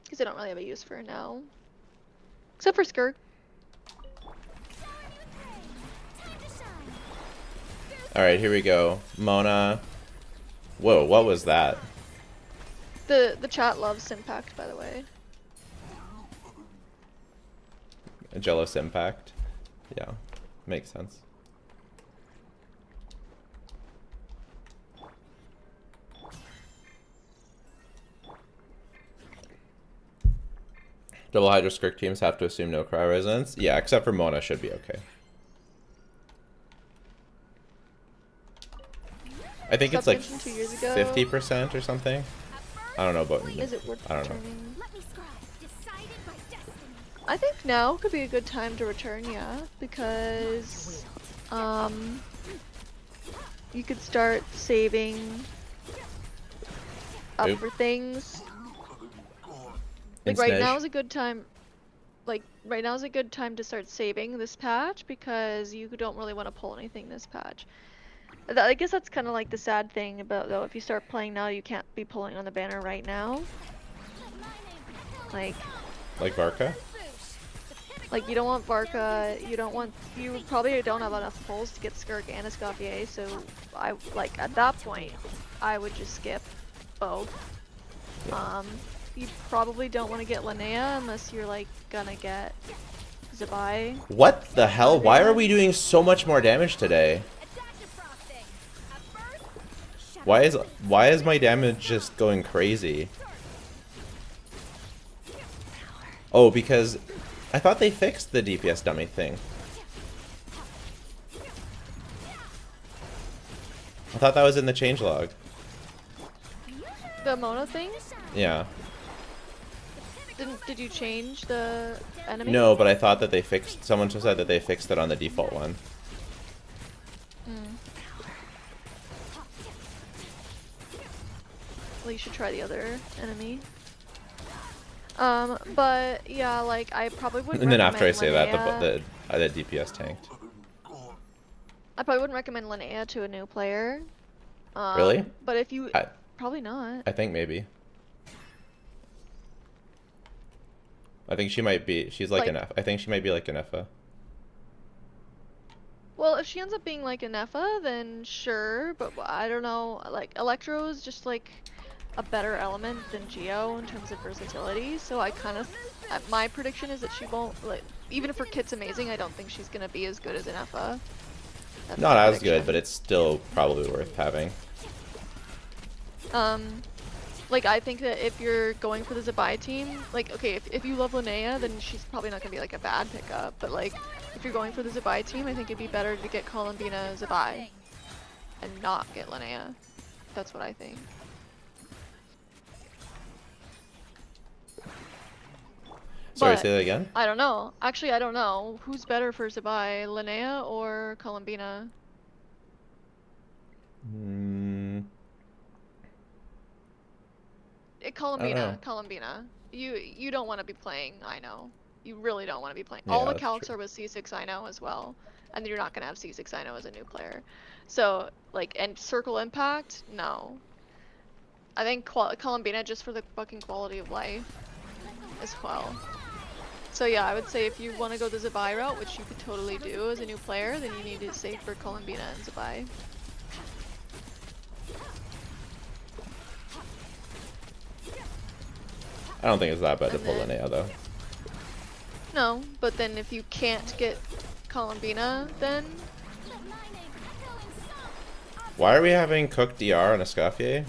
Because I don't really have a use for her now. Except for Skirk. Alright, here we go. Mona. Whoa, what was that? The chat loves Simpact, by the way. A jealous impact. Yeah, makes sense. Double Hydra Skirk teams have to assume no cryo resonance. Yeah, except for Mona should be okay. I think it's like 50% or something. I don't know, but Is it worth I don't know. returning? Let me scribe. Decided by destiny. I think now could be a good time to return, yeah, because you could start saving up Oop. for things. In Like right now Snedge. is a good time. Like right now is a good time to start saving this patch because you don't really want to pull anything this patch. I guess that's kind of like the sad thing about though. If you start playing now, you can't be pulling on the banner right now. Like Varka? you don't want Varka, you probably don't have enough pulls to get Skirk and Escoffier, so at that point, I would just skip both. Yeah. You probably don't want to get Linnea unless you're like gonna get Zabai. What the hell? Why are we doing so much more damage today? Why is my damage just going crazy? Oh, because I thought they fixed the DPS dummy thing. I thought that was in the changelog. The Mona thing? Yeah. Did you change the enemy? No, but I thought that they fixed. Someone just said that they fixed it on the default one. Well, you should try the other enemy. But yeah, like I probably wouldn't. And then after I recommend say that, Linnea. the DPS tanked. I probably wouldn't recommend Linnea to a new player. Really? But if you probably not. I think maybe. I think she might be. She's like an F. I think she might be like an Effa. Well, if she ends up being like an Effa, then sure. But I don't know. Like Electro is just like a better element than Geo in terms of versatility. So I kind of, my prediction is that she won't like. Even if her kit's amazing, I don't think she's gonna be as good as an Effa. That's Not my as good, prediction. but it's still probably worth having. Like I think that if you're going for the Zabai team, like okay, if you love Linnea, then she's probably not gonna be like a bad pickup. But like if you're going for the Zabai team, I think it'd be better to get Columbina Zabai and not get Linnea. That's what I think. Sorry, But say that again? I don't know. Actually, I don't know. Who's better for Zabai, Linnea or Columbina? know. Columbina. You don't want to be playing, I know. You really don't want to be playing. Yeah, All the that's calcs true. are with C6 I know as well. And you're not going to have C6 I know as a new player. So, like, and Circle Impact? No. I think Columbina just for the fucking quality of life as well. So yeah, I would say if you want to go the Zabai route, which you could totally do as a new player, then you need to save for Columbina and Zabai. I don't think it's that bad to And pull then- Linnea, though. No, but then if you can't get Columbina, then Why are we having cooked DR on Escoffier?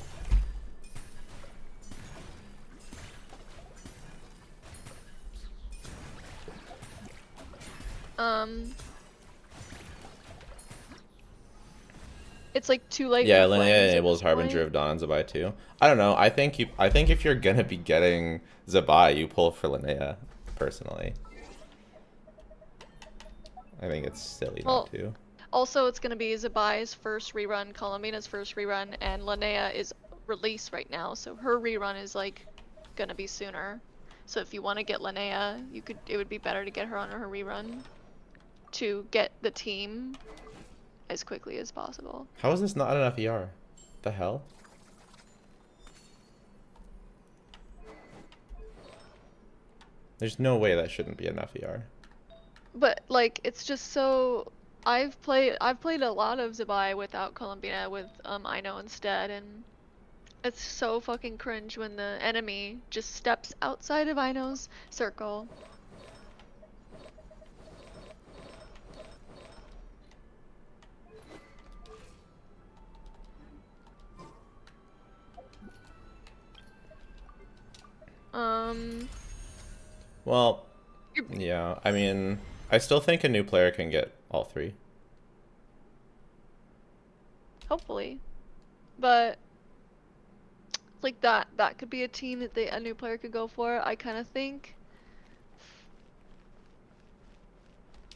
it's like too late. Yeah, for Linnea flames at enables this Harbinger point. of Dawn Zabai too. I don't know. I think if you're gonna be getting Zabai, you pull for Linnea, personally. I think it's silly not to. Also, it's going to be Zabai's first rerun, Columbina's first rerun, and Linnea is released right now, so her rerun is like going to be sooner. So if you want to get Linnea, it would be better to get her on her rerun to get the team as quickly as possible. How is this not enough ER? The hell? There's no way that shouldn't be enough ER. But like it's just so I've played a lot of Zabai without Columbina with Ino instead, and it's so fucking cringe when the enemy just steps outside of Ino's circle. Well, yeah, I mean, I still think a new player can get all three. Hopefully. But like that could be a team that a new player could go for. I kind of think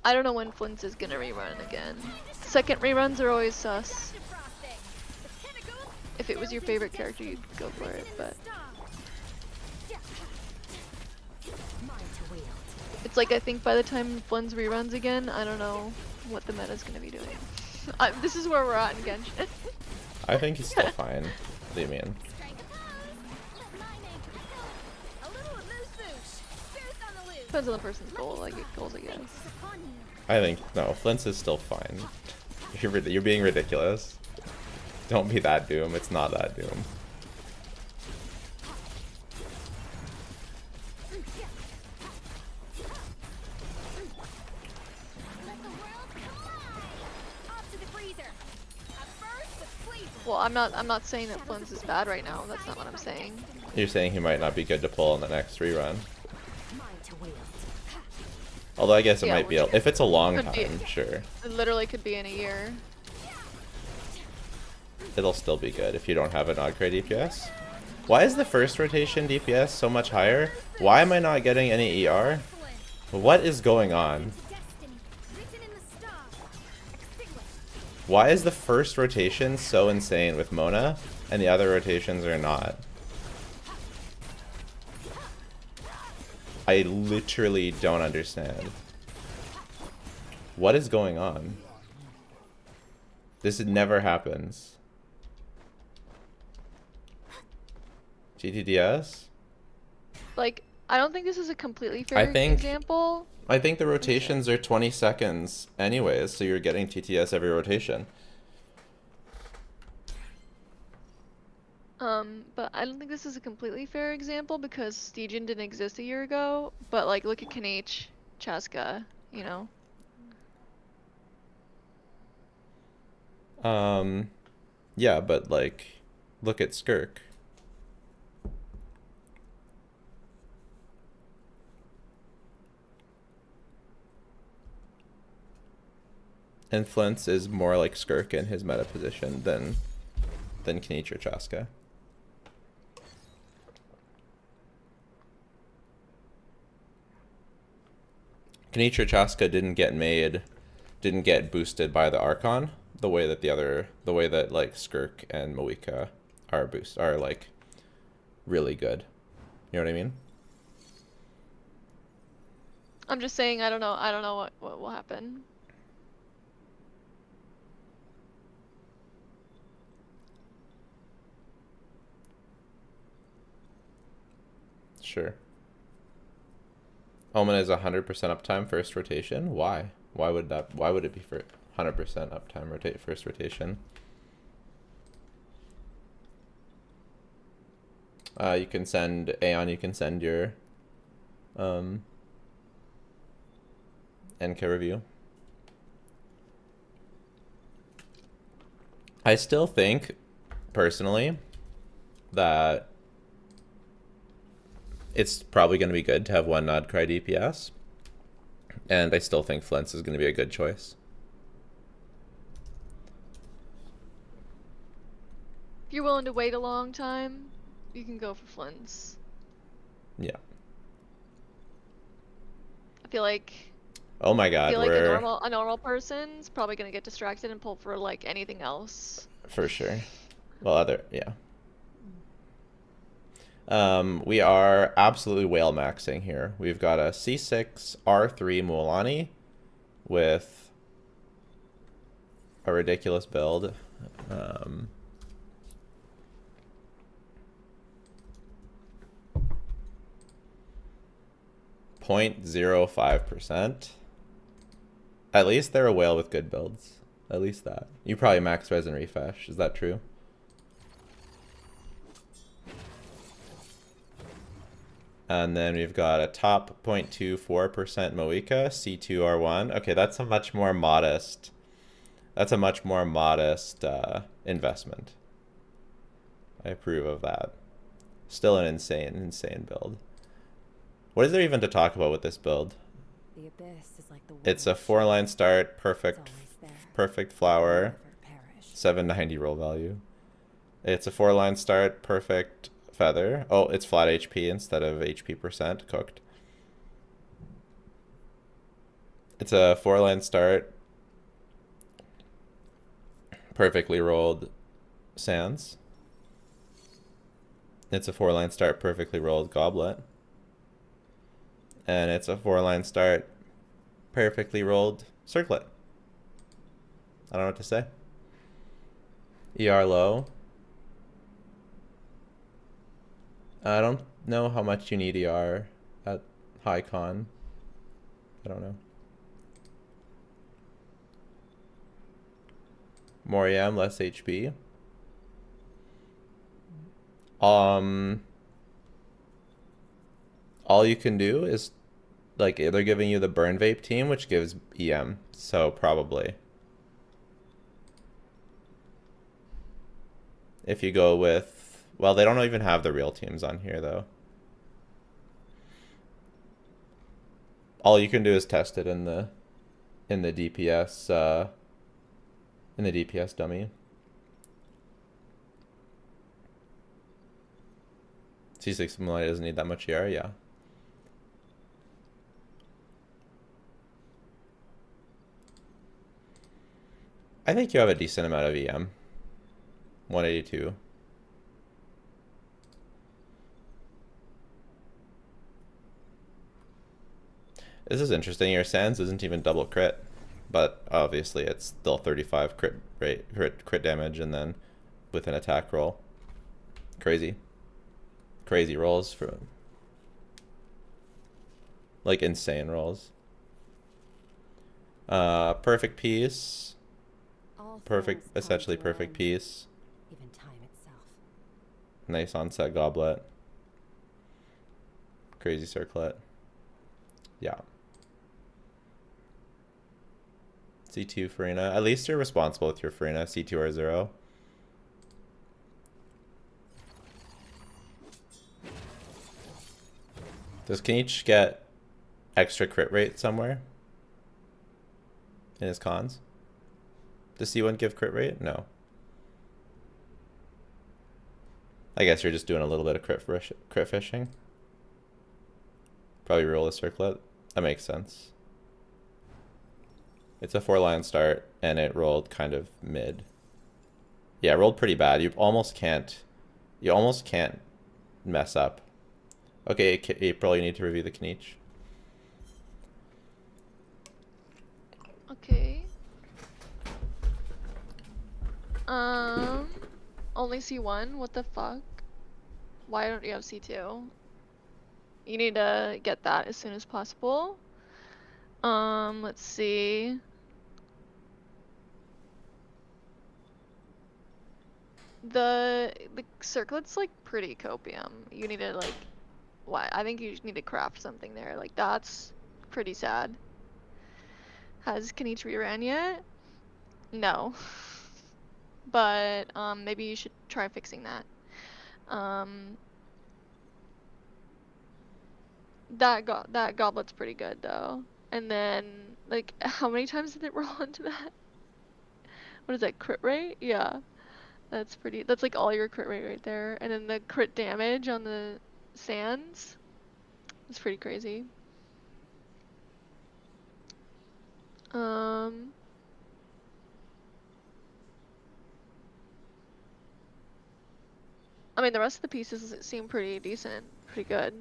I don't know when Flint's is gonna rerun again. Second reruns are always sus. If it was your favorite character, you'd go for it, but it's like I think by the time Flynn's reruns again, I don't know what the meta's gonna be doing. This is where we're at in Genshin. I think he's still fine. What do you mean? Depends on the person's goal, like goals, I guess. I think no. Flint's is still fine. You're being ridiculous. Don't be that Doom. It's not that Doom. Well, I'm not saying that Flynn's is bad right now. That's not what I'm saying. You're saying he might not be good to pull in the next rerun. Although I guess it might be if it's a long time, sure. It literally could be in a year. It'll still be good if you don't have an upgrade DPS. Why is the first rotation DPS so much higher? Why am I not getting any ER? What is going on? Why is the first rotation so insane with Mona and the other rotations are not? I literally don't understand. What is going on? This never happens. GTDS? Like, I don't think this is a completely fair example. I think the rotations are 20 seconds anyways, so you're getting TTS every rotation. But I don't think this is a completely fair example because Stygian didn't exist a year ago. But like, look at Kanach, Chaska, you know. Yeah, but like, look at Skirk. And Flint's is more like Skirk in his meta position than Kanach or Chaska. Kanach or Chaska didn't get boosted by the Archon the way that like Skirk and Moika are like really good. You know what I mean? I'm just saying I don't know what will happen. Sure. Omen is 100% uptime first rotation. Why? Why would it be for 100% uptime first rotation? You can send Aeon, you can send your NK review. I still think personally that it's probably going to be good to have one nod cry DPS. And I still think Flint's is going to be a good choice. If you're willing to wait a long time, you can go for Flint's. Yeah. I feel like... Oh my god, I feel like a normal person's probably going to get distracted and pull for like anything else. For sure. Well, yeah. We are absolutely whale maxing here. We've got a C6 R3 Mualani with a ridiculous build. 0.05%. At least they're a whale with good builds. At least that. You probably max res and refresh. Is that true? And then we've got a top 0.24% Moika, C2R1. Okay, that's a much more modest. That's a much more modest investment. I approve of that. Still an insane build. What is there even to talk about with this build? The abyss is like the It's a 4-line start, perfect flower, 790 roll value. It's a 4-line start, perfect feather. Oh, it's flat HP instead of HP percent cooked. It's a 4-line start. Perfectly rolled sands. It's a 4-line start, perfectly rolled goblet. And it's a 4-line start, perfectly rolled circlet. I don't know what to say. ER low. I don't know how much you need ER at high con. I don't know. More EM, less HP. All you can do is, like, they're giving you the burn vape team, which gives EM, so probably. If you go with, well, they don't even have the real teams on here though. All you can do is test it in the DPS dummy. C6 Moonlight doesn't need that much ER, yeah. I think you have a decent amount of EM. 182. This is interesting. Your Sands isn't even double crit, but obviously it's still 35 crit rate, crit damage, and then with an attack roll. Crazy rolls for, like, insane rolls. Perfect piece. Perfect, essentially perfect piece. Even time itself. Nice onset goblet. Crazy circlet. Yeah. C2 Farina. At least you're responsible with your Farina. C2 or 0. Does Kenichi get extra crit rate somewhere in his cons? Does C1 give crit rate? No. I guess you're just doing a little bit of crit fishing. Probably roll a circlet. That makes sense. It's a 4-line start, and it rolled kind of mid. Yeah, it rolled pretty bad. You almost can't mess up. Okay, April, you need to review the Kenichi. Okay. Only C1? What the fuck? Why don't you have C2? You need to get that as soon as possible. Let's see. The circlet's like pretty copium. You need to like, what? I think you need to craft something there. Like that's pretty sad. Has Kenichi reran yet? No. But maybe you should try fixing that. That goblet's pretty good though. And then like how many times did it roll into that? What is that, crit rate? Yeah. That's like all your crit rate right there. And then the crit damage on the sands. It's pretty crazy. I mean, the rest of the pieces seem pretty decent, pretty good.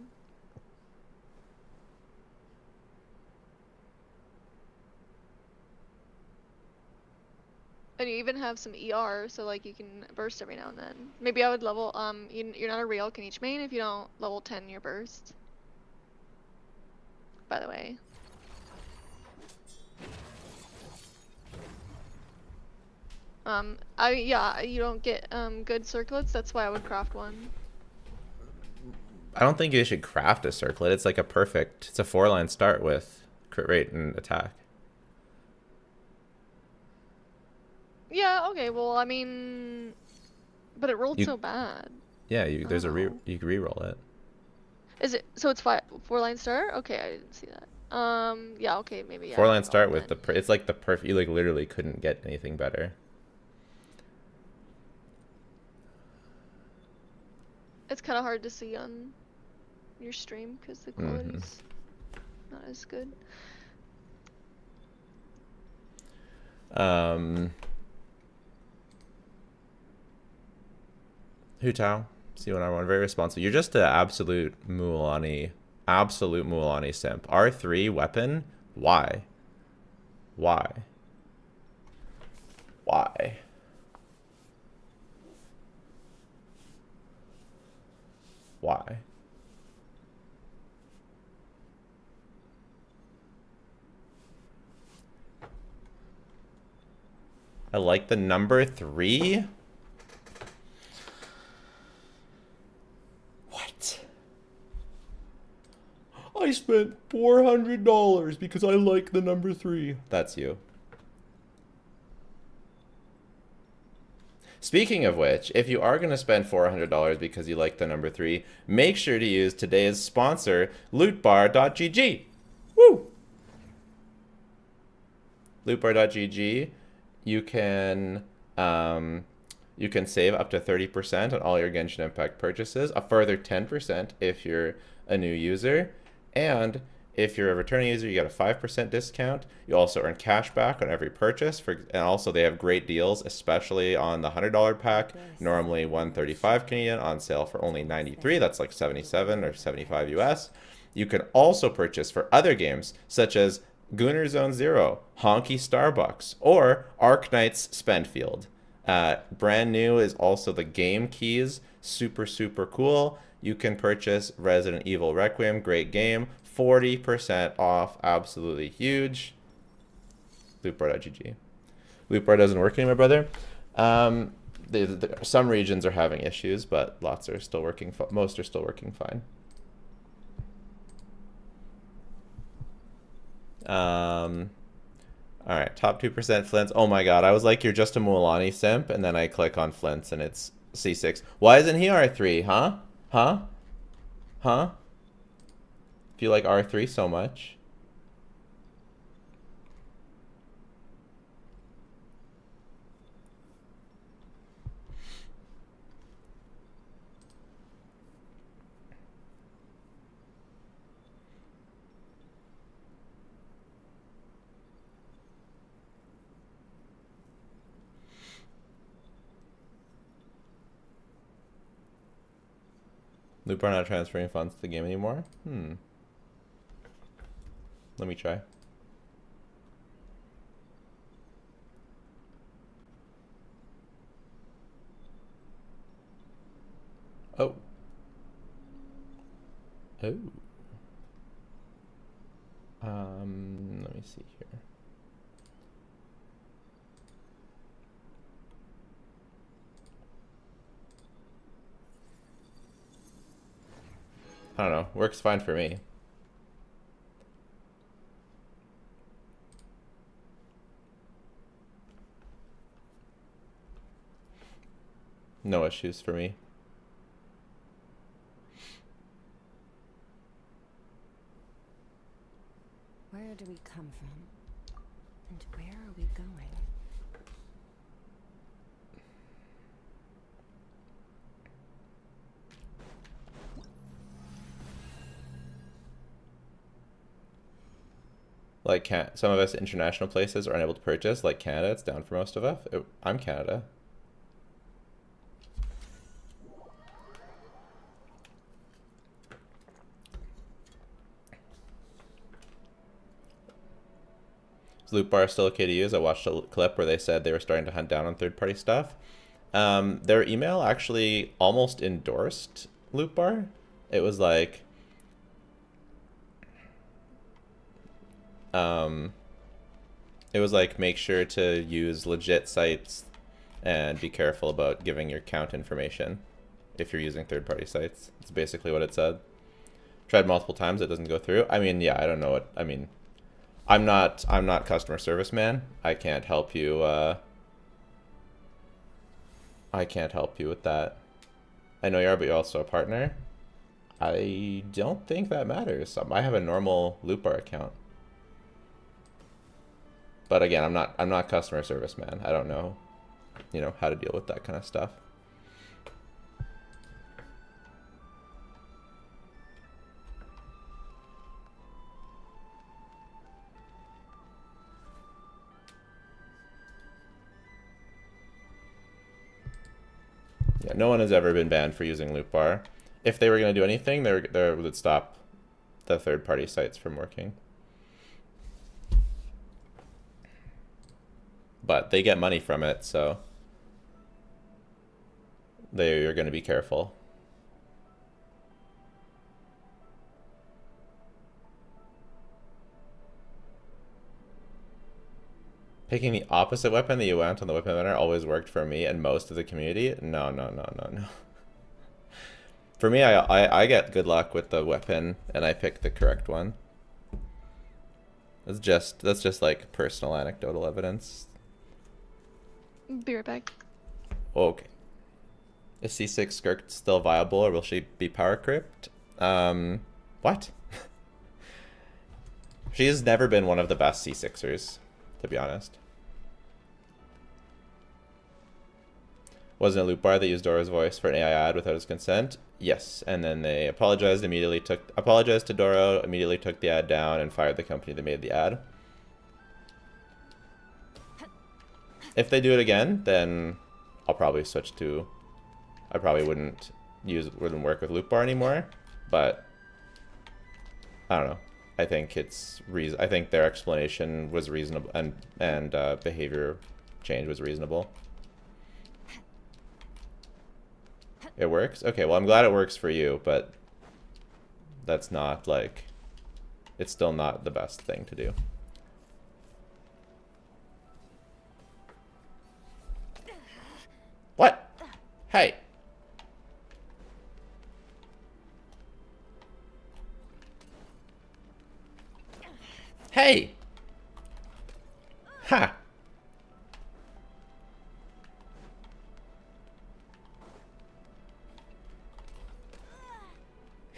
And you even have some ER, so like you can burst every now and then. Maybe I would level, you're not a real Kenichi main if you don't level 10 your burst. By the way. Yeah, you don't get good circlets, that's why I would craft one. I don't think you should craft a circlet. It's like a 4-line start with crit rate and attack. Yeah, okay, well, I mean, but it rolled so bad. Yeah, you can reroll it. Is it, so it's 4-line start? Okay, I didn't see that. Yeah, okay, maybe, yeah. 4-line start with it's like the perfect, you like literally couldn't get anything better. It's kind of hard to see on your stream because the quality's not as good. Hu Tao, C1R1, very responsible. You're just an absolute Mualani simp. R3 weapon? Why? Why? Why? Why? I like the number 3. What? I spent $400 because I like the number 3. That's you. Speaking of which, if you are going to spend $400 because you like the number 3, make sure to use today's sponsor, lootbar.gg. Woo! Lootbar.gg, you can save up to 30% on all your Genshin Impact purchases, a further 10% if you're a new user, and if you're a returning user, you get a 5% discount. You also earn cash back on every purchase. And also they have great deals, especially on the $100 pack, normally 135 Canadian, on sale for only 93. That's like 77 or 75 US. You can also purchase for other games such as Gunner Zone Zero, Honky Starbucks, or Arknight's Spendfield. Brand new is also the game keys, super cool. You can purchase Resident Evil Requiem, great game, 40% off, absolutely huge. Lootbar.gg. Lootbar doesn't work anymore, brother. Some regions are having issues, but lots are still working. Most are still working fine. All right, top 2% Flints. Oh my god, I was like, you're just a Mualani simp, and then I click on Flints and it's C6. Why isn't he R3, huh? Huh? Huh? If you like R3 so much. Loop are not transferring funds to the game anymore? Let me try. Oh. Oh. Let me see here. I don't know. Works fine for me. No issues for me. Where do we come from? And where are we going? Like, some of us international places are unable to purchase, like Canada. It's down for most of us. I'm Canada. Is Loot Bar still okay to use? I watched a clip where they said they were starting to hunt down on third-party stuff. Their email actually almost endorsed Loot Bar. It was like, make sure to use legit sites and be careful about giving your account information if you're using third-party sites. It's basically what it said. Tried multiple times, it doesn't go through. I mean, yeah, I don't know what, I mean, I'm not customer service man. I can't help you, I can't help you with that. I know you are, but you're also a partner. I don't think that matters. I have a normal Loop Bar account. But again, I'm not customer service man. I don't know, how to deal with that kind of stuff. Yeah, no one has ever been banned for using loop bar. If they were going to do anything, they would stop the third-party sites from working. But they get money from it, so they're going to be careful. Picking the opposite weapon that you went on the weapon banner always worked for me and most of the community. No, no, no, no, no. For me, I get good luck with the weapon and I pick the correct one. That's just like personal anecdotal evidence. Be right back. Okay. Is C6 Skirk still viable or will she be power creeped? What? She has never been one of the best C6ers, to be honest. Wasn't a loop bar that used Doro's voice for an AI ad without his consent? Yes, and then they apologized to Doro, immediately took the ad down, and fired the company that made the ad. If they do it again, then I'll probably switch to. I probably wouldn't work with loop bar anymore, but I don't know. I think I think their explanation was reasonable, and behavior change was reasonable. It works? Okay, well, I'm glad it works for you, but that's not, like, it's still not the best thing to do. What? Hey. Hey. Ha.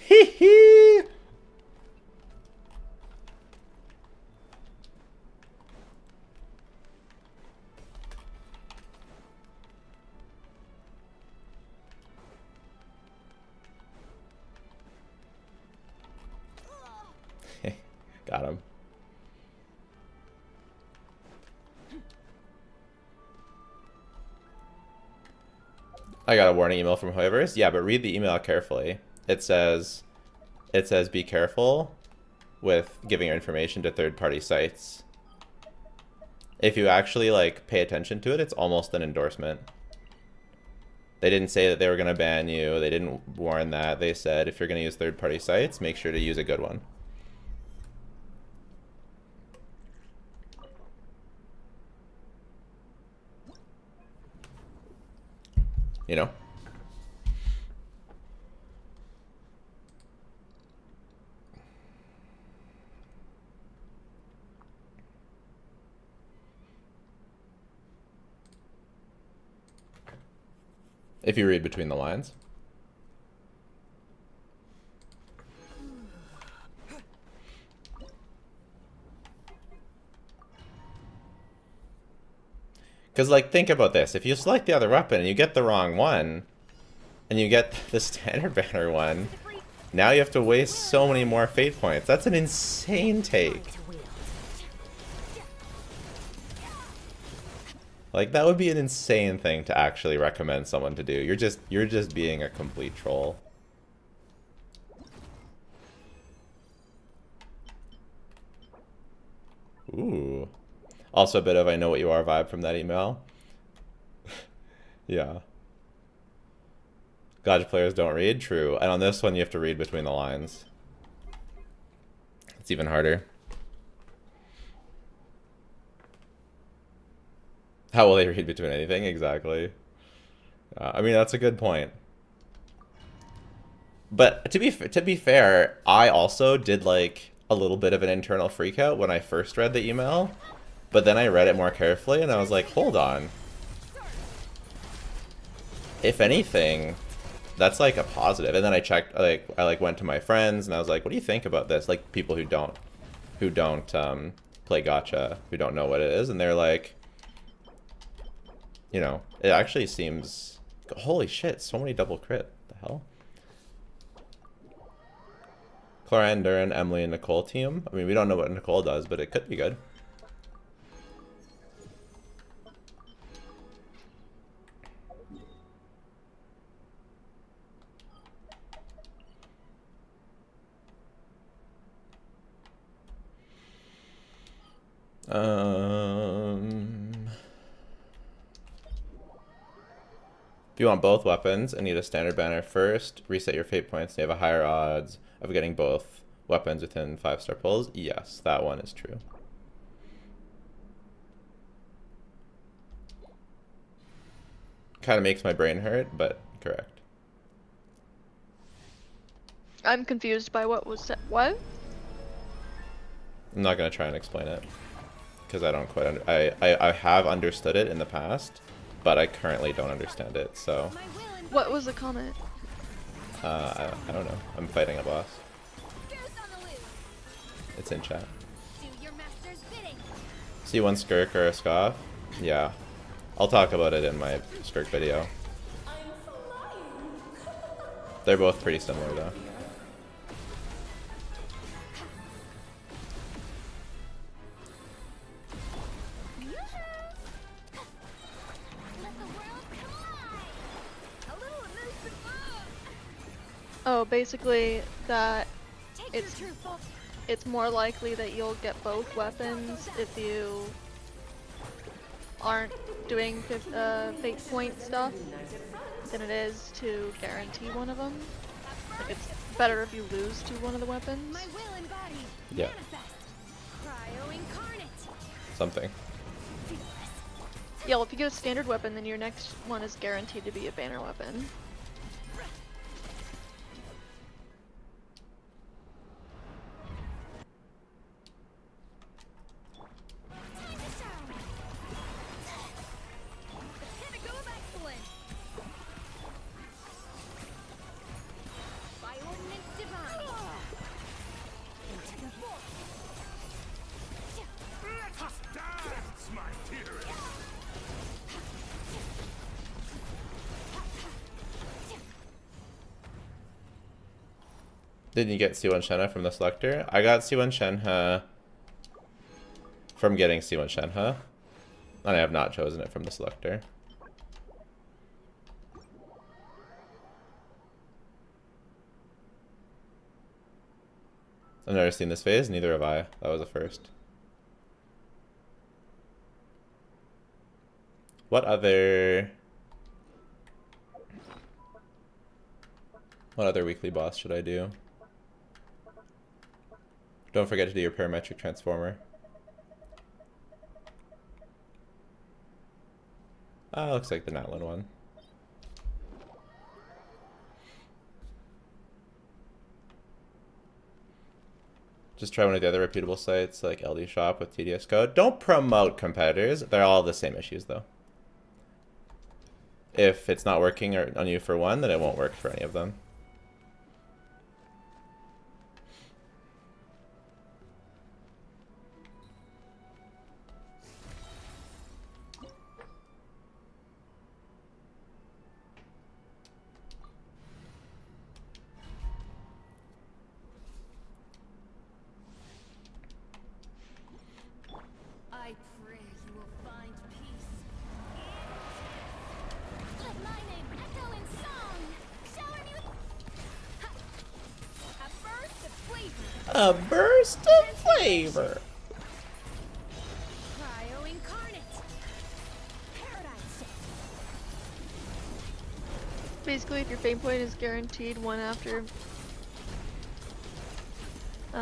Hee hee! Got him. I got a warning email from Hoivers. Yeah, but read the email carefully. It says be careful with giving your information to third-party sites. If you actually like pay attention to it, it's almost an endorsement. They didn't say that they were going to ban you. They didn't warn that. They said if you're going to use third-party sites, make sure to use a good one. You know? If you read between the lines. Because, like, think about this. If you select the other weapon and you get the wrong one, and you get the standard banner one, now you have to waste so many more fate points. That's an insane take. Like, that would be an insane thing to actually recommend someone to do. You're just being a complete troll. Ooh. Also a bit of I know what you are vibe from that email. Yeah. Gacha players don't read? True. And on this one you have to read between the lines. It's even harder. How will they read between anything? Exactly. I mean, that's a good point. But to be fair, I also did like a little bit of an internal freakout when I first read the email. But then I read it more carefully and I was like, hold on. If anything, that's like a positive. And then I checked, like, I went to my friends and I was like, what do you think about this? Like people who don't play gacha, who don't know what it is. And they're like, you know, it actually seems, holy shit, so many double crit. What the hell? Cloran, Duran, Emily, and Nicole team. I mean, we don't know what Nicole does, but it could be good. If you want both weapons and need a standard banner first, reset your fate points and you have a higher odds of getting both weapons within 5-star pulls. Yes, that one is true. Kind of makes my brain hurt, but correct. I'm confused by what was said. What? I'm not going to try and explain it because I don't quite I have understood it in the past, but I currently don't understand it. So My will embodied. What was the comment? I don't know. I'm fighting a boss. Goose on the loose. It's in chat. Do your master's bidding. See one Skirk or a Scoff? Yeah. I'll talk about it in my Skirk video. They're both pretty similar though. Let the world collide. A little immersive love. Oh, basically that Take It's- your true form. it's more likely that you'll get both weapons if you aren't doing fate point stuff than it is to guarantee one of them. Like it's better if you lose to one of the weapons. My will embodied. Yeah. Manifest. Cryo incarnate. Something. Fearless. Yeah, well, if you get a standard weapon, then your next one is guaranteed to be a banner weapon. Time to shine. The pinnacle of excellence. By ordinance divine. Into the force. Let us dance, my dearest. Didn't you get C1 Shenhe from the selector? I got C1 Shenhe from getting C1 Shenhe, and I have not chosen it from the selector. I've never seen this phase, neither have I. That was a first. What other weekly boss should I do? Don't forget to do your parametric transformer. Ah, looks like the Natlin one. Just try one of the other reputable sites like LD Shop with TDS code. Don't promote competitors. They're all the same issues though. If it's not working on you for one, then it won't work for any of them. I pray you will find peace. Let my name echo in song. Showing you a burst of flavor. A burst of flavor. Cryo incarnate. Paradise shift. Basically, if your fate point is guaranteed one after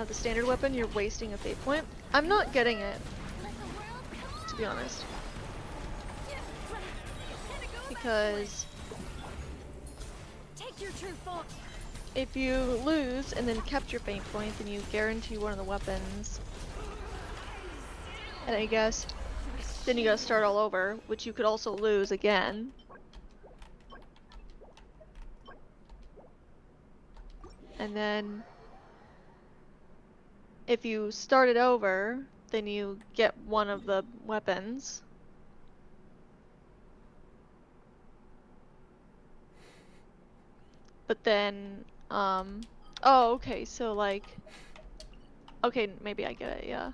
the standard weapon, you're wasting a fate point. I'm not getting it, Let the world collide. to be honest, Pinnacle of because Take your true form. if you lose and then kept your fate point, then you guarantee one of the weapons. And I guess then you gotta start all over, which you could also lose again. And then if you start it over, then you get one of the weapons. But then, oh, okay, so like, okay, maybe I get it, yeah.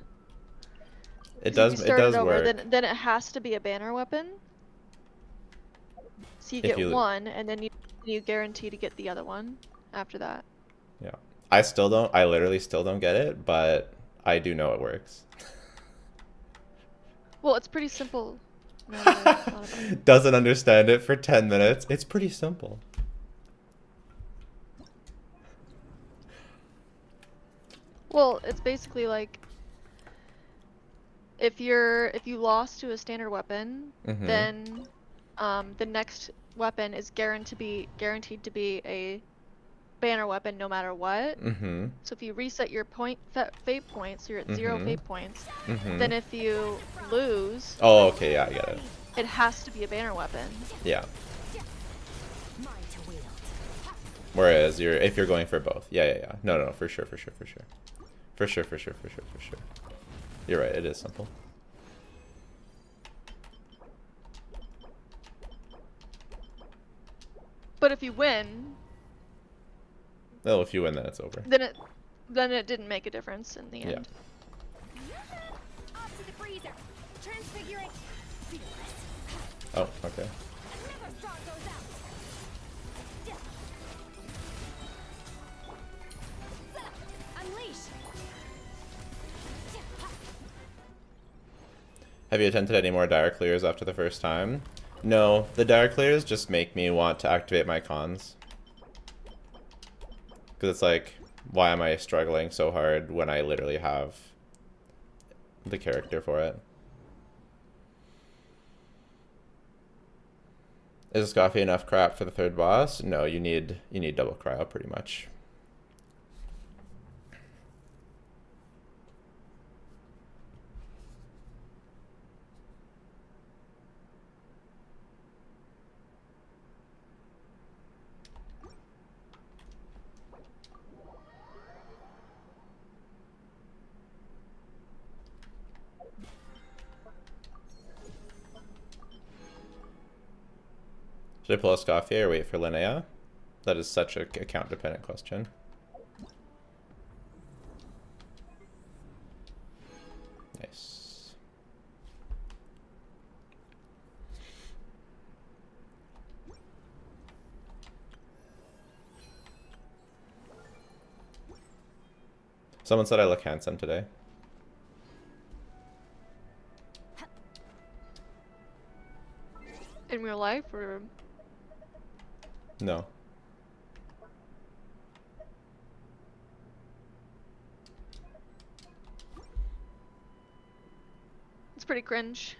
It 'Cause does. if you It start does over, work. then it has to be a banner weapon. So you If get you- one, and then you guarantee to get the other one after that. Yeah. I still don't. I literally still don't get it, but I do know it works. Well, it's pretty simple. Now that I thought about it. Doesn't understand it for 10 minutes. It's pretty simple. Well, it's basically like if you lost to a standard weapon, Mm-hmm. then the next weapon is guaranteed to be a banner weapon no matter what. Mm-hmm. So if you reset your fate points, you're at 0 Mhm. fate points. Mm-hmm. Then if you lose, Oh, okay, yeah, I get it. it has to be a banner weapon. Yeah. Mine to wield. Whereas if you're going for both. Yeah. No, for sure. For sure. You're right, it is simple. But if you win, Oh, if you win, then it's over. then it didn't make a difference in the end. Off to the freezer. Transfiguring. Fearless. Oh, okay. Another straw goes out. Unleash. Have you attempted any more dire clears after the first time? No, the dire clears just make me want to activate my cons. Because it's like, why am I struggling so hard when I literally have the character for it? Is Scoffy enough crap for the third boss? No, you need double cryo pretty much. Should I pull a Scoffy or wait for Linnea? That is such a account-dependent question. Nice. Someone said I look handsome today. In real life, or No. it's pretty cringe.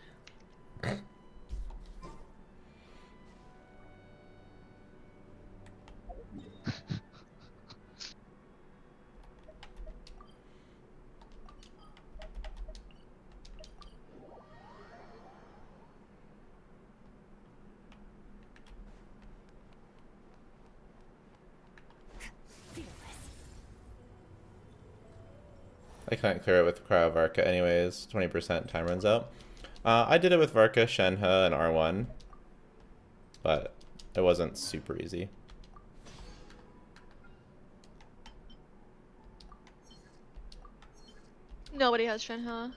I can't clear it with Cryo Varka anyways. 20% time runs out. I did it with Varka, Shenhe, and R1. But it wasn't super easy. Nobody has Shenhe.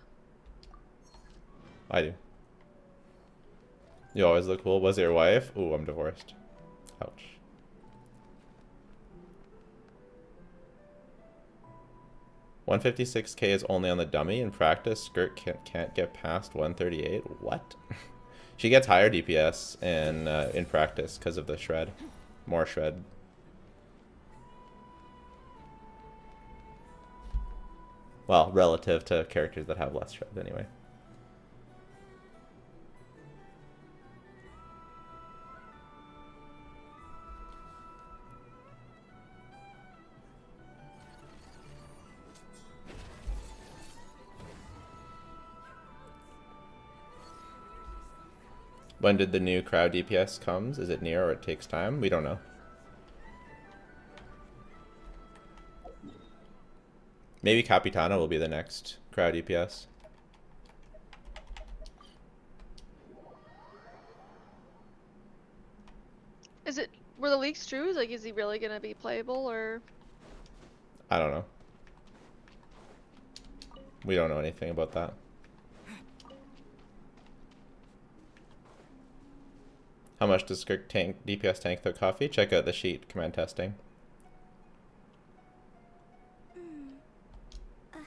I do. You always look cool. Was it your wife? Ooh, I'm divorced. Ouch. $156K is only on the dummy. In practice, Skirk can't get past 138. What? She gets higher DPS in practice because of the shred. More shred. Well, relative to characters that have less shred anyway. When did the new crowd DPS comes? Is it near or it takes time? We don't know. Maybe Capitana will be the next crowd DPS. Were the leaks true? Like, is he really gonna be playable, or? I don't know. We don't know anything about that. How much does Skirk DPS tank the coffee? Check out the sheet, command testing. Hey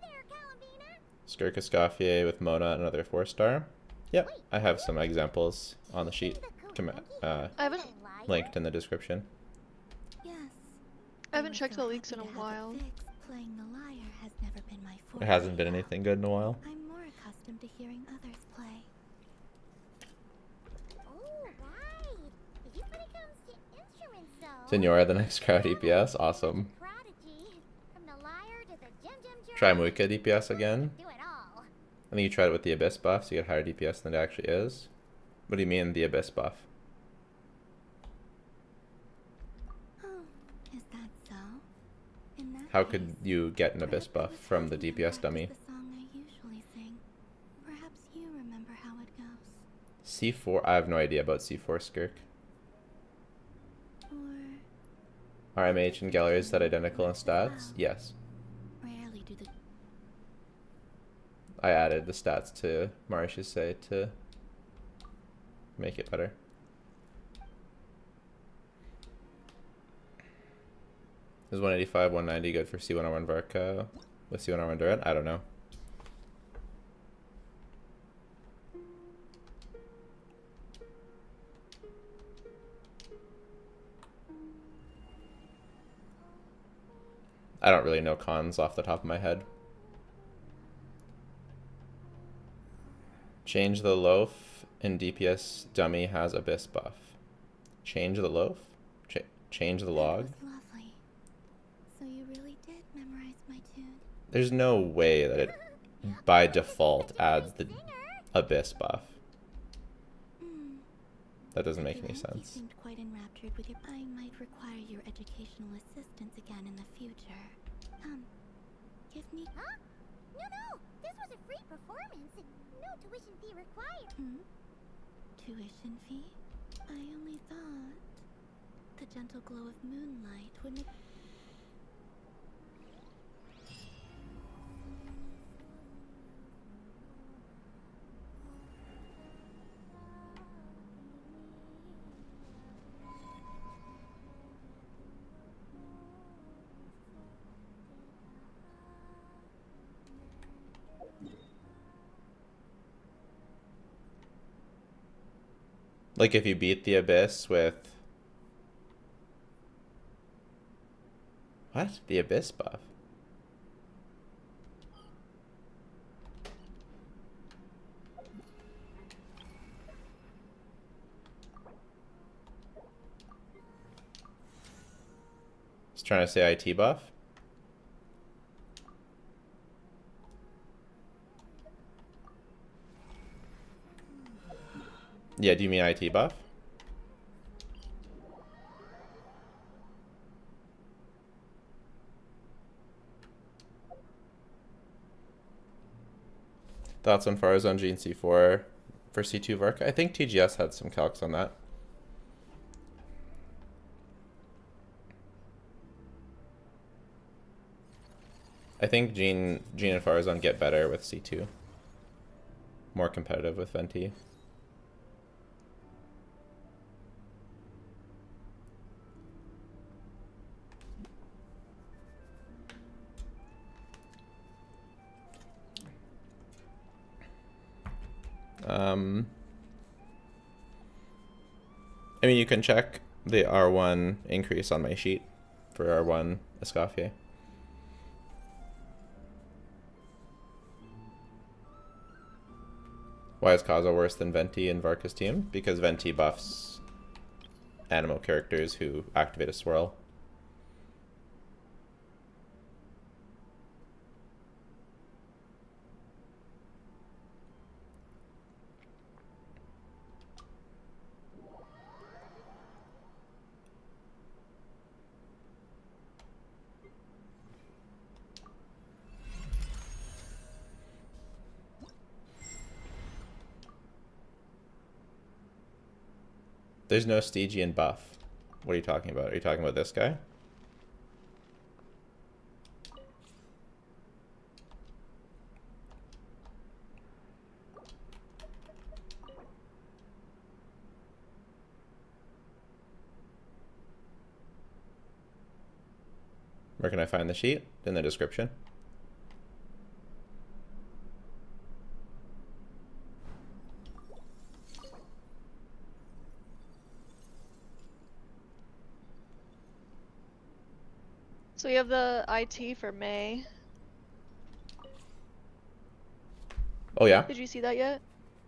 there, Calabina. Skirk Escoffier with Mona, another 4-star. Yep, I have some examples on the sheet I haven't linked in the description. Yes. I haven't checked the leaks in a while. Playing the lyre has never been my forte. There hasn't been anything good in a while. I'm more accustomed to hearing others play. Oh, right. Just when it comes to instruments, though. Senora, the next crowd DPS, awesome. Prodigy. From the lyre to the jim Try Muika DPS again. Do it all. I think you tried it with the Abyss buff, so you get higher DPS than it actually is. What do you mean, the Abyss buff? Oh, is that so? In that How case, could you get an Abyss buff perhaps from the I can DPS dummy? practice the song I usually sing. Perhaps you remember how it goes. C4? I have no idea about C4 Skirk. Or RMH and Gallery is that identical in stats? Yes. rarely do the I added the stats to Marisha's say to make it better. Is 185, 190 good for C101 Varka with C101 Durant? I don't know. I don't really know cons off the top of my head. Change the loaf in DPS dummy has Abyss buff. Change the loaf? Change the log? That was lovely. So you really did memorize my tune. There's no way that it by default adds the Abyss buff. Hmm. That doesn't make any You sense. seemed quite enraptured with your. I might require your educational assistance again in the future. Give me. Huh? No. This was a free performance. No tuition fee required. Tuition fee? I only thought the gentle glow of moonlight would make. Like if you beat the Abyss with... What? The Abyss buff? He's trying to say IT buff? Yeah, do you mean IT buff? Thoughts on Farazan Gene C4 for C2 Vark? I think TGS had some calcs on that. I think Gene and Farazan get better with C2. More competitive with Venti. I mean, you can check the R1 increase on my sheet for R1 Escoffier. Why is Kaza worse than Venti in Varka's team? Because Venti buffs Animo characters who activate a swirl. There's no Stygian buff. What are you talking about? Are you talking about this guy? Where can I find the sheet? In the description. So we have the IT for May. Oh yeah. Did you see that yet?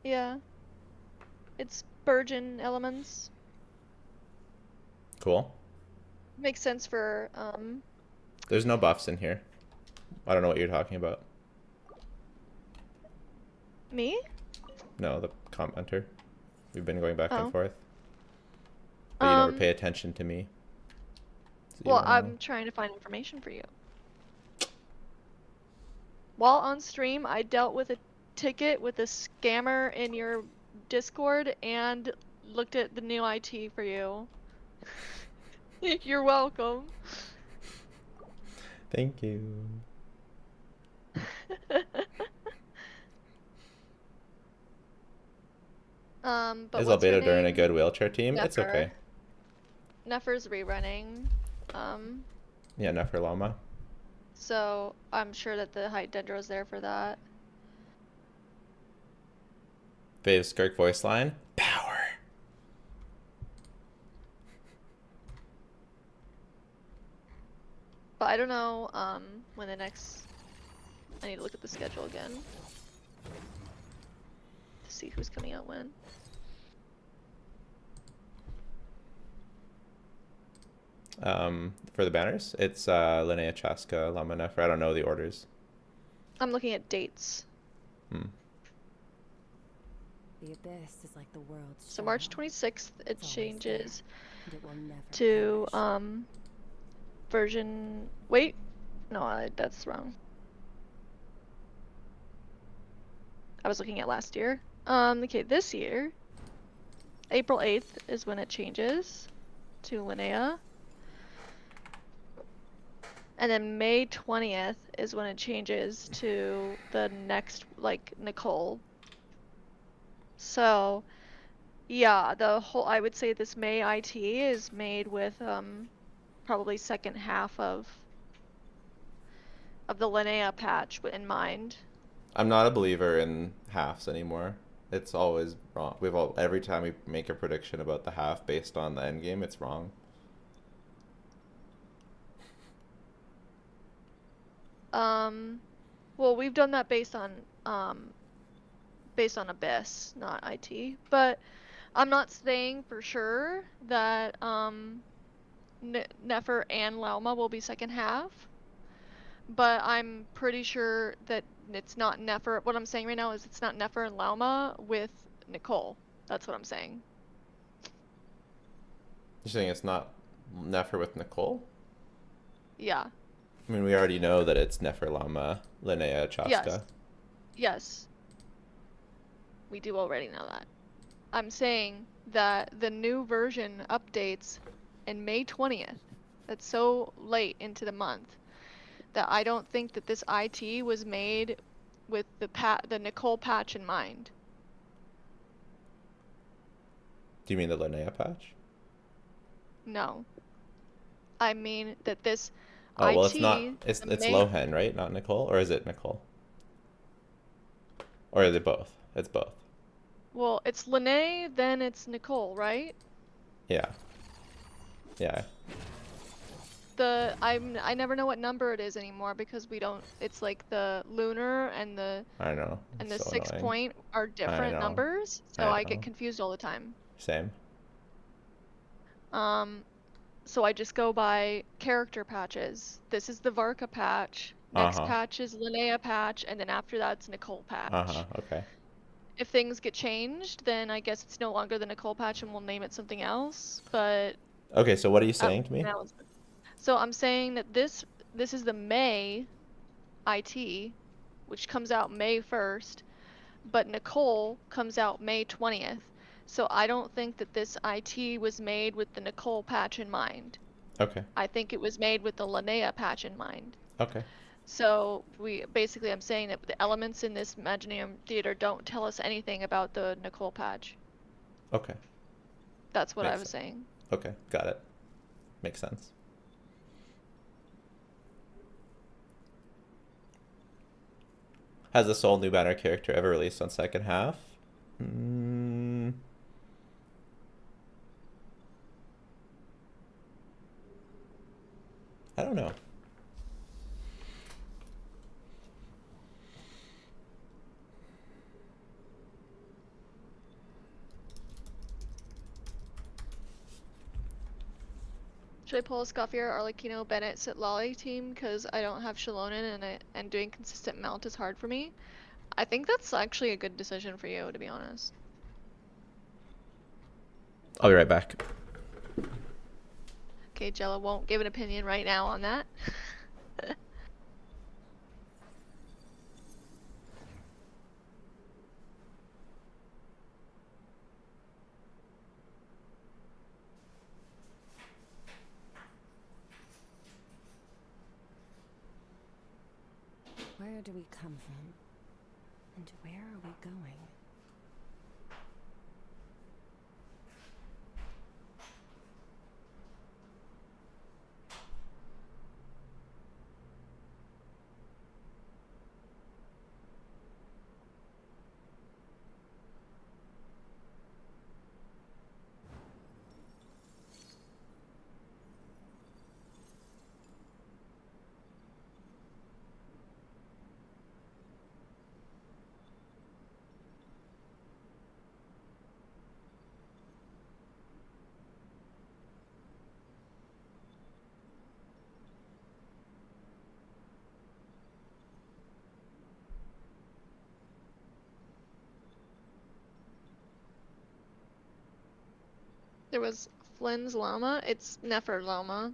Yeah. It's Burgeon elements. Cool. Makes sense for There's no buffs in here. I don't know what you're talking about. me? No, the commenter. We've been going back and Oh. forth. But you never pay attention to me. So you Well, don't know. I'm trying to find information for you. While on stream, I dealt with a ticket with a scammer in your Discord and looked at the new IT for you. You're welcome. Thank you. But Is what's her Albedo during a name? good wheelchair team? It's Nefer. okay. Nefer's rerunning. Yeah, Nefer Llama. So I'm sure that the height dendro's there for that. Fave Skirk voice line. Power. But I don't know when the next. I need to look at the schedule again to see who's coming out when. For the banners, it's Linnea Chaska, Llama Nefer. I don't know the orders. I'm looking at dates. Hmm. The abyss is like the world's So March shadow. 26th it It's always there, changes and it will never to perish. version. Wait, no, that's wrong. I was looking at last year. Okay, this year, April 8th is when it changes to Linnea. And then May 20th is when it changes to the next, like, Nicole. So, yeah, I would say this May IT is made with, probably second half of the Linnea patch in mind. I'm not a believer in halves anymore. It's always wrong. Every time we make a prediction about the half based on the end game, it's wrong. Well, we've done that based on Abyss, not IT. But I'm not saying for sure that Nefer and Lauma will be second half. But I'm pretty sure that it's not Nefer. What I'm saying right now is it's not Nefer and Lauma with Nicole. That's what I'm saying. You're saying it's not Nefer with Nicole? Yeah. I mean, we already know that it's Nefer Llama, Linnea Chaska. Yes. Yes. We do already know that. I'm saying that the new version updates in May 20th. That's so late into the month that I don't think that this IT was made with the Nicole patch in mind. Do you mean the Linnea patch? No. I mean that this Oh, well, IT, it's not. It's Lohan, right? Not Nicole? Or is it Nicole? Or is it both? It's both. Well, it's Lene, then it's Nicole, right? Yeah. Yeah. I never know what number it is anymore because we don't. It's like the lunar and the I know. and the It's so 6 annoying. point are different know. numbers, so I I get know. confused all the time. Same. So I just go by character patches. This is the Varka patch. Next patch is Linnea patch, and then after that's Nicole patch. Okay. If things get changed, then I guess it's no longer the Nicole patch and we'll name it something else. But Okay, so what are you saying to me? so I'm saying that this is the May IT, which comes out May 1st, but Nicole comes out May 20th. So I don't think that this IT was made with the Nicole patch in mind. Okay. I think it was made with the Linnea patch in mind. Okay. So I'm saying that the elements in this Imaginarium theater don't tell us anything about the Nicole patch. Okay. That's what Makes I was sense. saying. Okay, got it. Makes sense. Has the sole new banner character ever released on second half? I don't know. Should I pull a Scoffier, Arlecchino, Bennett, Sit Lolly team because I don't have Shallonen and doing consistent mount is hard for me? I think that's actually a good decision for you, to be honest. I'll be right back. Okay, Jella won't give an opinion right now on that. Where do we come from? And where are we going? There was Flynn's llama. It's Nefer llama.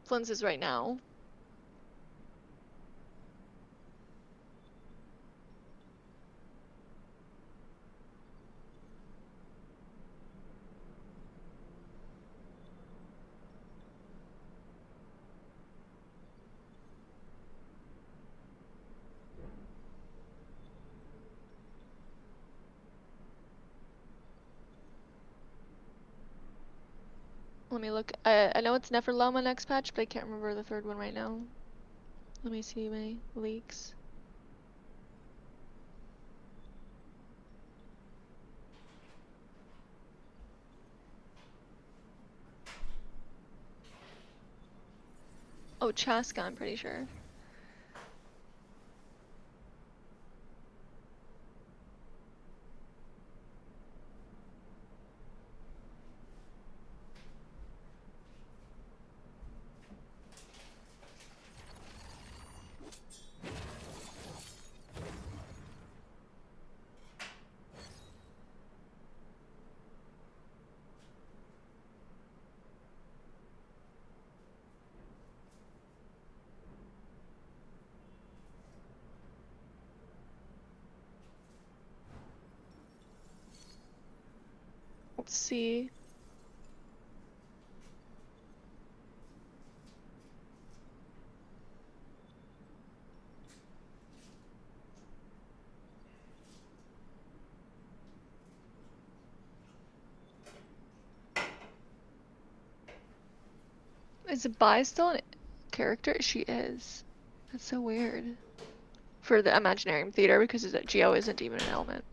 Flynn's is right now. Let me look. I know it's Nefer llama next patch, but I can't remember the third one right now. Let me see my leaks. Oh, Chaska, I'm pretty sure. Let's see. Is Bai still a character? She is. That's so weird. For the Imaginarium Theater, because Geo isn't even an element.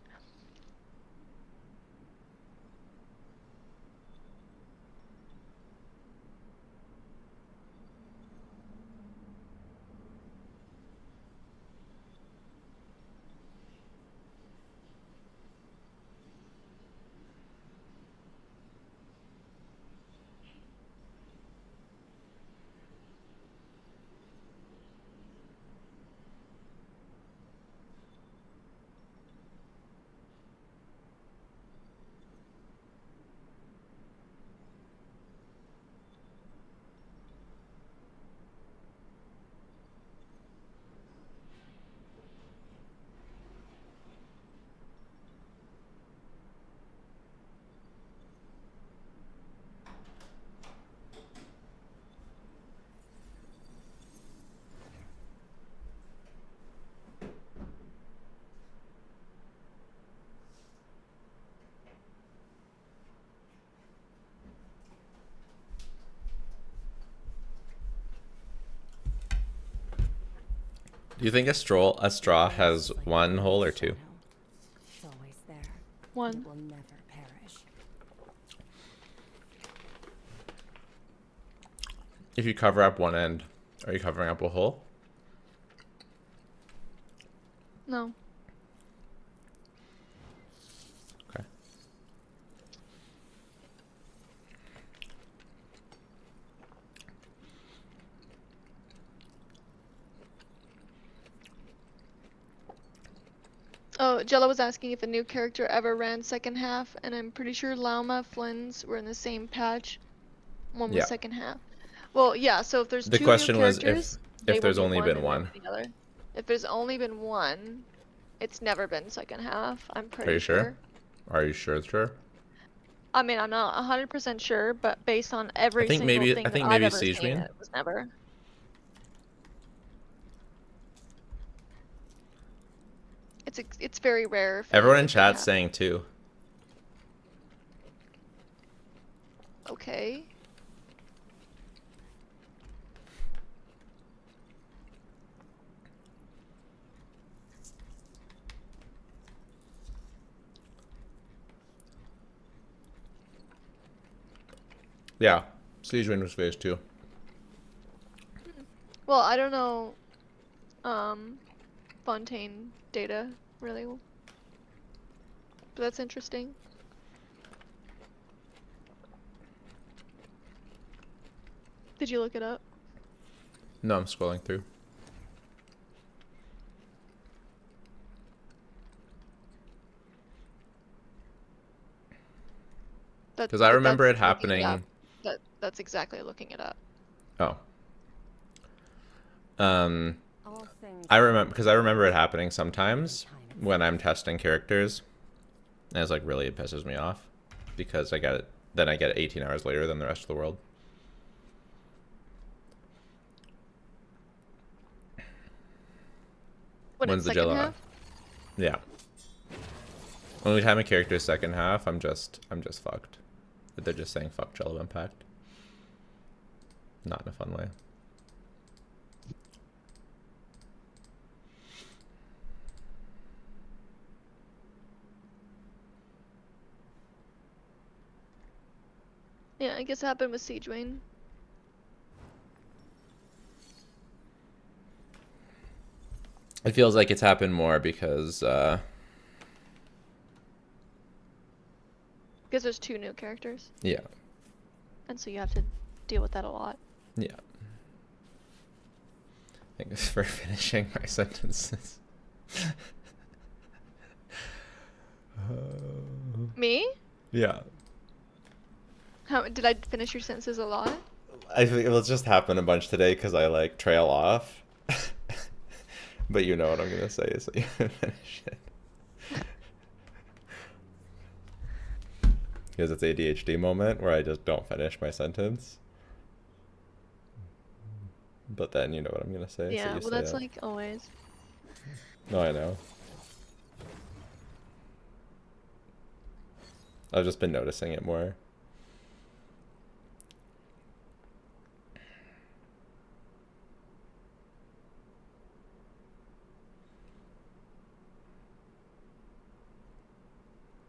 Do you think a straw has one hole or two? It's always there. One. It will never perish. If you cover up one end, are you covering up a hole? No. Okay. So Jello was asking if a new character ever ran second half, and I'm pretty sure Lauma, Flynn's were in the same patch. One was Yeah. second half. Well, yeah. So if there's The two question new was characters, they if will there's be only one been and they'll one. be the other. If there's only been one, it's never been second half. I'm Are pretty you sure. sure? Are you sure? Sure. I mean, I'm not 100% sure, but based on every think single maybe- thing I think that I've maybe ever seen, Siegeween? it was never. It's very rare. for Everyone it in to chat's happen. saying 2. Okay. Yeah. Siegewin was phase 2. Well, I don't know. Fontaine data really. But that's interesting. Did you look it up? No, I'm scrolling through. Because I remember it happening. That's exactly looking it up. Oh. All things I remember it happening sometimes when I'm testing characters. And it's like really, it pisses me off because I get it. Then I get it 18 hours later than the rest of the world. When When's it's the second Jello? half? Yeah. Only time a character's second half, I'm just fucked. But they're just saying fuck Jello Impact. Not in a fun way. Yeah, I guess it happened with Siegewing. It feels like it's happened more because Because there's two new characters, yeah. and so you have to deal with that a lot. Yeah. Thanks for finishing my sentences. Me? Yeah. How did I finish your sentences a lot? I think it'll just happen a bunch today because I like trail off. But you know what I'm gonna say, so you finish it. Because it's ADHD moment where I just don't finish my sentence. But then you know what I'm gonna say. Yeah, so you well say that's it. like always. No, I know. I've just been noticing it more.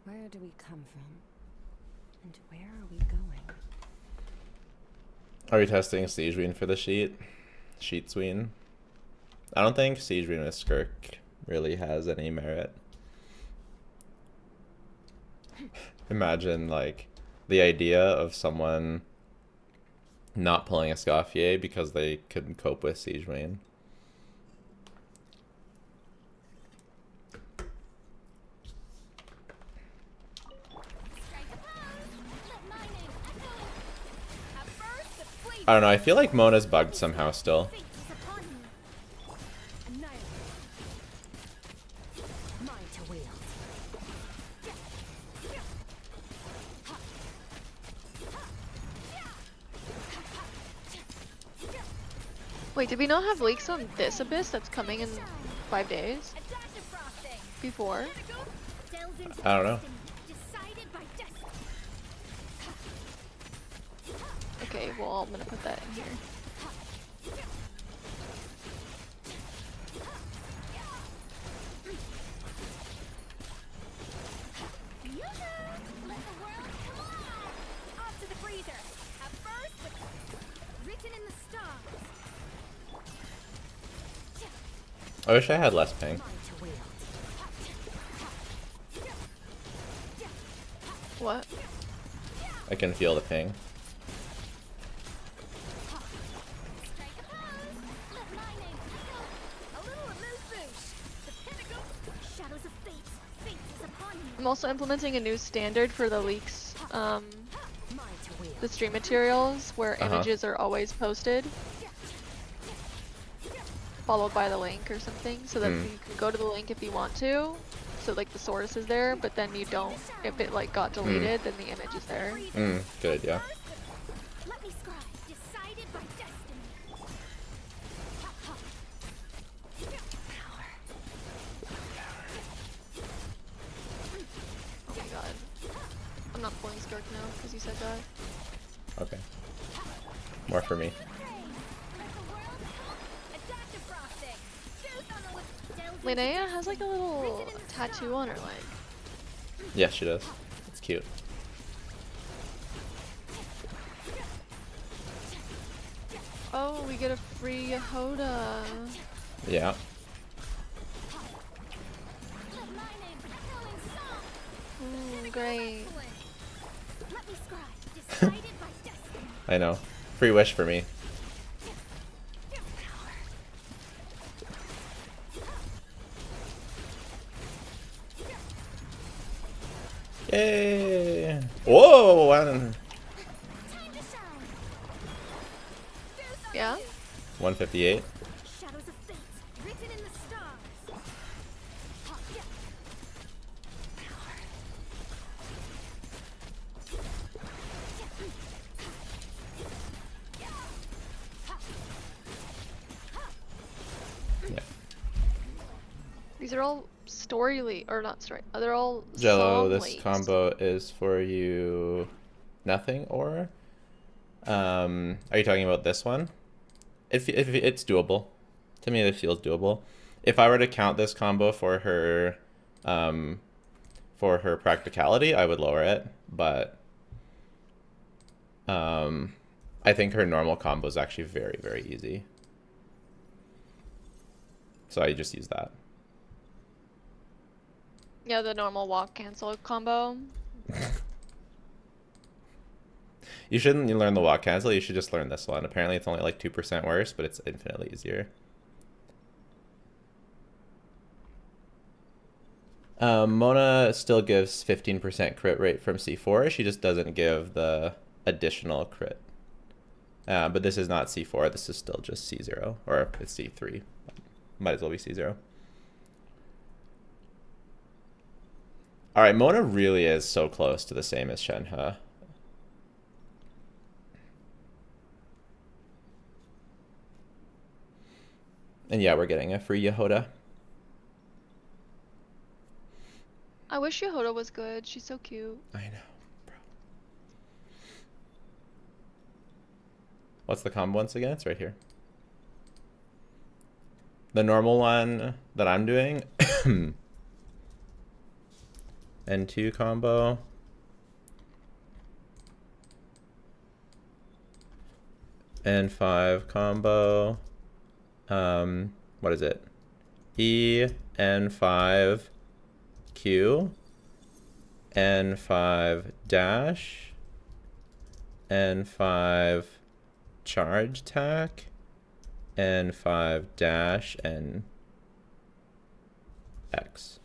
Where do we come from? And where are we going? Are we testing Siegeween for the sheet? Sheetsween? I don't think Siegeween with Skirk really has any merit. Imagine, like, the idea of someone not pulling a Scoffier because they couldn't cope with Siegeween. I don't know, I feel like Mona's bugged somehow still. Wait, did we not have leaks on this abyss that's coming in 5 days? Before? I don't know. Okay, well I'm gonna put that in here. I wish I had less ping. What? I can feel the ping. I'm also implementing a new standard for the leaks, Mine to win. the stream materials, where Uh-huh. images are always posted, followed by the link or something, so that you can go to the link if you want to. So like the source is there, but then you don't. If it like got deleted, then the image is there. Good idea. Let me scribe. Decided by destiny. Oh my god. I'm not pulling Skirk now because you said that. Okay. More for me. Linnea has like a little tattoo on her leg. Yes, she does. It's cute. Oh, we get a free Yehoda. Yeah. Great. Let me scribe. Decided by destiny. I know. Free wish for me. Yay! Whoa! I don't know. Time to shine. Yeah? 158. Shadows of fate written in the stars. Yeah. These are all story or not story. They're all Jello, song this leaks. combo is for you. Nothing or? Are you talking about this one? If it's doable, to me it feels doable. If I were to count this combo for her practicality, I would lower it. But I think her normal combo is actually very, very easy. So I just use that. Yeah, the normal walk cancel combo. You shouldn't learn the walk cancel, you should just learn this one. Apparently it's only like 2% worse, but it's infinitely easier. Mona still gives 15% crit rate from C4. She just doesn't give the additional crit. But this is not C4, this is still just C0, or it's C3. Might as well be C0. Alright, Mona really is so close to the same as Shenhe. And yeah, we're getting a free Yehoda. I wish Yehoda was good. She's so cute. I know, bro. What's the combo once again? It's right here. The normal one that I'm doing. N2 combo. N5 combo. What is it? E, N5, Q, N5 dash, N5 charge tack, N5 dash, and X.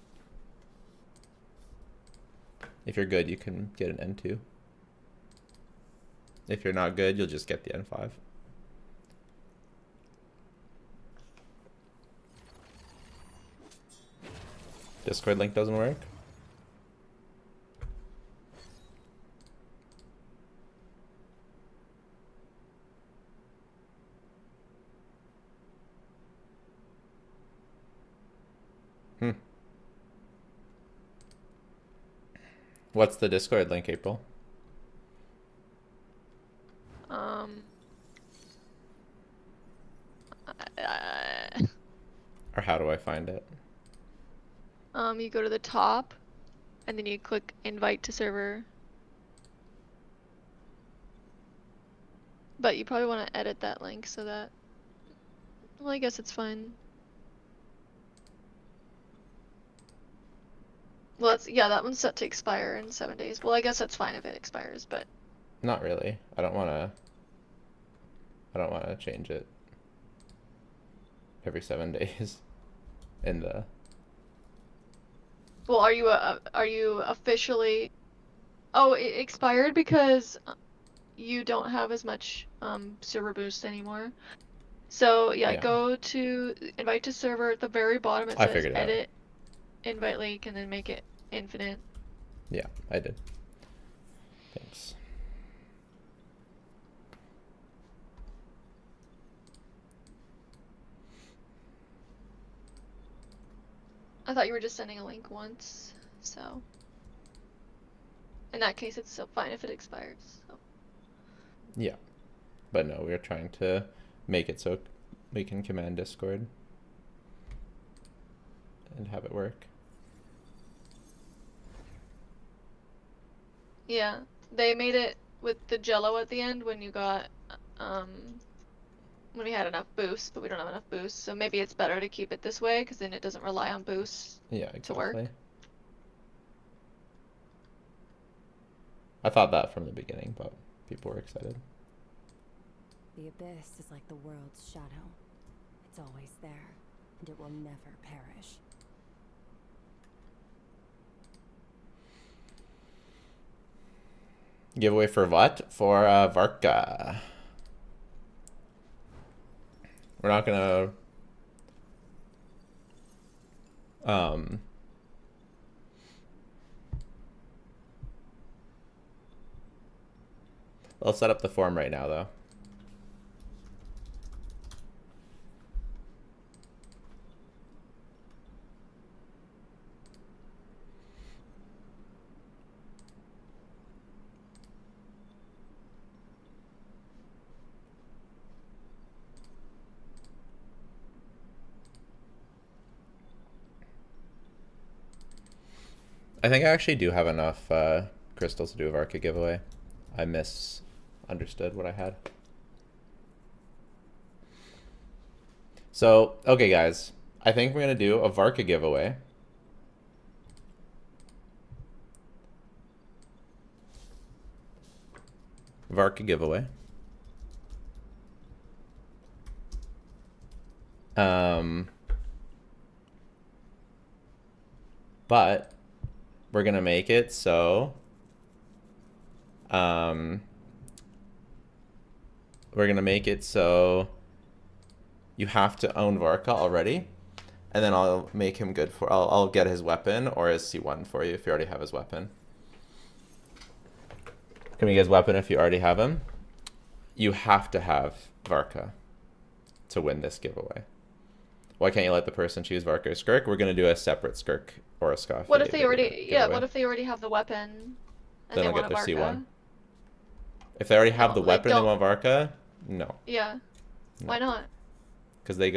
If you're good, you can get an N2. If you're not good, you'll just get the N5. Discord link doesn't work. What's the Discord link, April? Or how do I find it? You go to the top, and then you click invite to server. But you probably want to edit that link so that, well, I guess it's fine. Well, yeah, that one's set to expire in 7 days. Well, I guess that's fine if it expires, but Not really. I don't want to change it every 7 days in the Well, are you officially? Oh, it expired because you don't have as much server boost anymore. So yeah, Yeah, go to invite to server. At the very bottom it I says figured it out. edit invite link and then make it infinite. Yeah, I did. Thanks. I thought you were just sending a link once, so in that case it's still fine if it expires. So. Yeah, but no, we are trying to make it so we can command Discord and have it work. Yeah, they made it with the jello at the end when you got when we had enough boosts, but we don't have enough boosts, so maybe it's better to keep it this way because then it doesn't rely on boosts Yeah, to work. exactly. I thought that from the beginning, but people were excited. The abyss is like the world's shadow. It's always there, and it will never perish. Giveaway for what? For Varka. We're not gonna I'll set up the form right now though. I think I actually do have enough crystals to do a Varka giveaway. I misunderstood what I had. So, okay guys, I think we're gonna do a Varka giveaway. Varka giveaway. But we're gonna make it so we're gonna make it so you have to own Varka already, and then I'll make him good for I'll get his weapon or his C1 for you if you already have his weapon. Can we get his weapon if you already have him? You have to have Varka to win this giveaway. Why can't you let the person choose Varka or Skirk? We're gonna do a separate Skirk or a Scoff. What if they already what if they already have the weapon and Then they I'll want get a their Varka? C1. If they already have No, the they weapon and they don't. want Varka, no. Yeah. Why not? Because they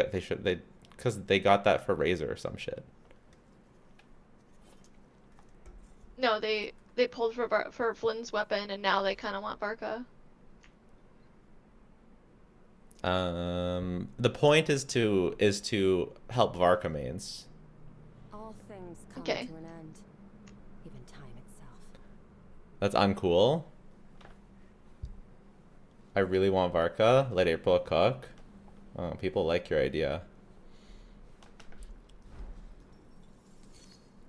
got that for Razor or some shit. No, they pulled for Flynn's weapon and now they kind of want Varka. The point is to help Varka mains. All things come Okay. to an end, even time itself. That's uncool. I really want Varka. Let April cook. Oh, people like your idea.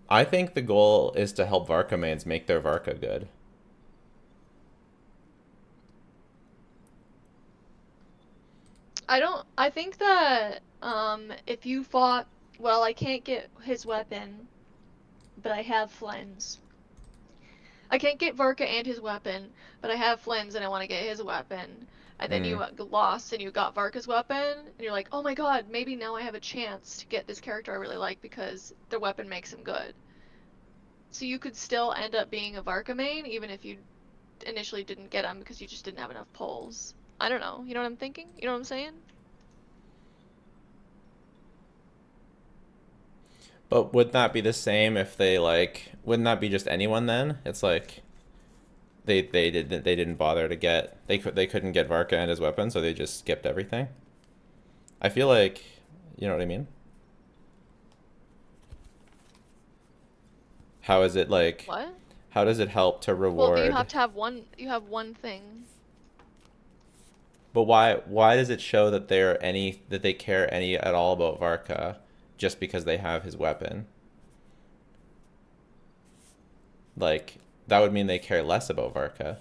I think the goal is to help Varka mains make their Varka good. I think that if you fought, well, I can't get his weapon, but I have Flynn's. I can't get Varka and his weapon, but I have Flynn's and I want to get his weapon. And then you lost and you got Varka's weapon, and you're like, oh my god, maybe now I have a chance to get this character I really like because their weapon makes him good. So you could still end up being a Varka main, even if you initially didn't get him because you just didn't have enough pulls. I don't know. You know what I'm thinking? You know what I'm saying? But wouldn't that be the same if they wouldn't that be just anyone then? It's like they didn't bother to get they couldn't get Varka and his weapon, so they just skipped everything. I feel like, you know what I mean? How is it like What? how does it help to reward? Well, you have to have one. You have one thing. But why does it show that they care any at all about Varka just because they have his weapon? like, that would mean they care less about Varka.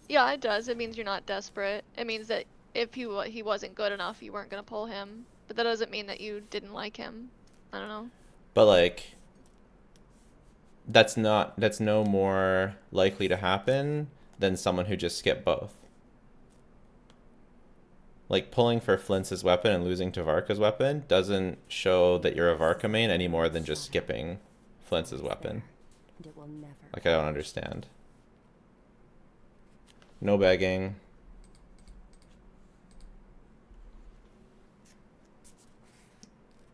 Yeah, it does. It means you're not desperate. It means that if he wasn't good enough, you weren't gonna pull him. But that doesn't mean that you didn't like him. I don't know. But like, that's no more likely to happen than someone who just skipped both. Like, pulling for Flintz's weapon and losing to Varka's weapon doesn't show that you're a Varka main any more than just skipping Flintz's weapon. And it will never. Like, I don't understand. No begging.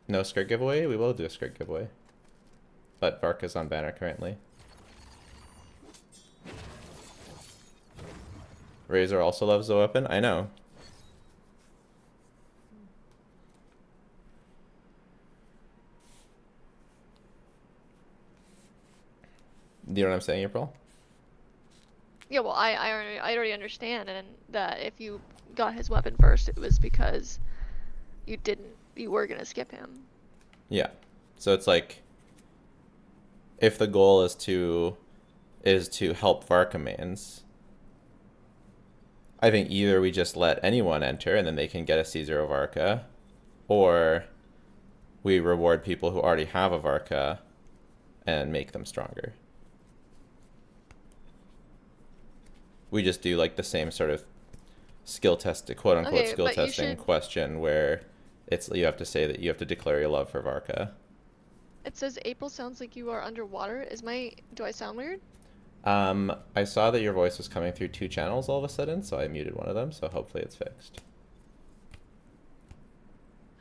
No skirt giveaway? We will do a skirt giveaway. But Varka's on banner currently. Razor also loves the weapon? I know. Do you know what I'm saying, April? Yeah, well, I already understand, and that if you got his weapon first, it was because you were gonna skip him. Yeah. So it's like, if the goal is to help Varka mains, I think either we just let anyone enter and then they can get a C0 Varka, or we reward people who already have a Varka and make them stronger. We just do like the same sort of skill test, quote unquote Okay, skill but you testing should- question where it's, you have to say that you have to declare your love for Varka. It says April sounds like you are underwater. Do I sound weird? I saw that your voice was coming through 2 channels all of a sudden, so I muted one of them, so hopefully it's fixed.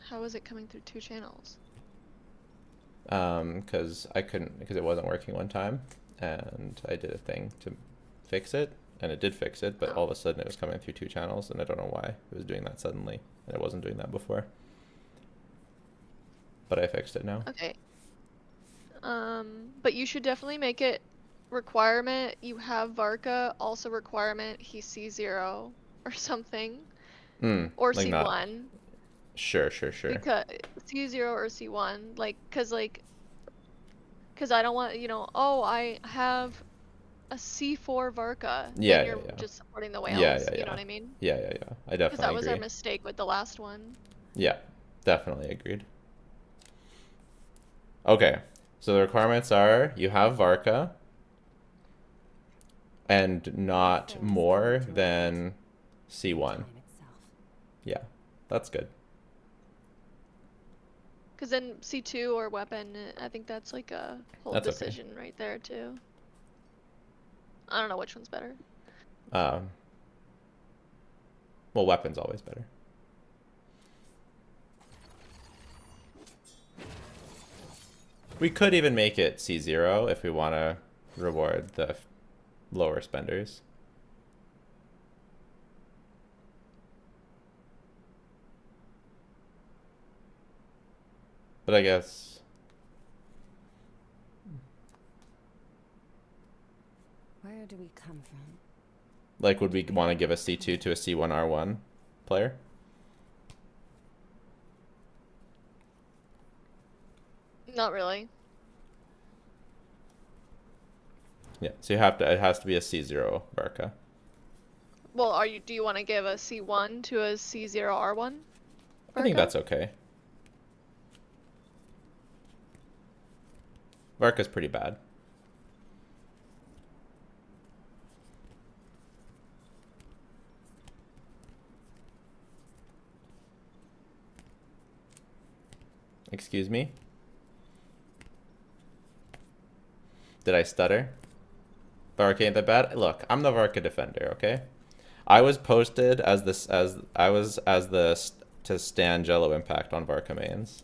How is it coming through 2 channels? Because it wasn't working one time, and I did a thing to fix it, and it did fix it, but all of a sudden it was coming through 2 channels, and I don't know why it was doing that suddenly, and it wasn't doing that before. But I fixed it now. Okay. But you should definitely make it requirement you have Varka, also requirement he C0 or something. Or like not- C1. Sure. Because C0 or C1, cause I don't want, oh, I have a C4 Varka. Yeah, and you're yeah. just supporting the whales. Yeah. You know what I mean? Yeah. I definitely Because that was agree. our mistake with the last one. Yeah, definitely agreed. Okay, so the requirements are you have Varka and not more than C1. Time itself. Yeah, that's good. Because then C2 or weapon, I think that's like a whole That's okay. decision right there too. I don't know which one's better. Well, weapon's always better. We could even make it C0 if we want to reward the lower spenders. But I guess... Where do we come from? Like, would we want to give a C2 to a C1 R1 player? Not really. Yeah, so you have to, it has to be a C0 Varka. Well, do you want to give a C1 to a C0 R1? I think Varka? that's okay. Varka's pretty bad. Excuse me? Did I stutter? Varka ain't that bad? Look, I'm the Varka defender, okay? I was posted as this to stand Jello Impact on Varka mains.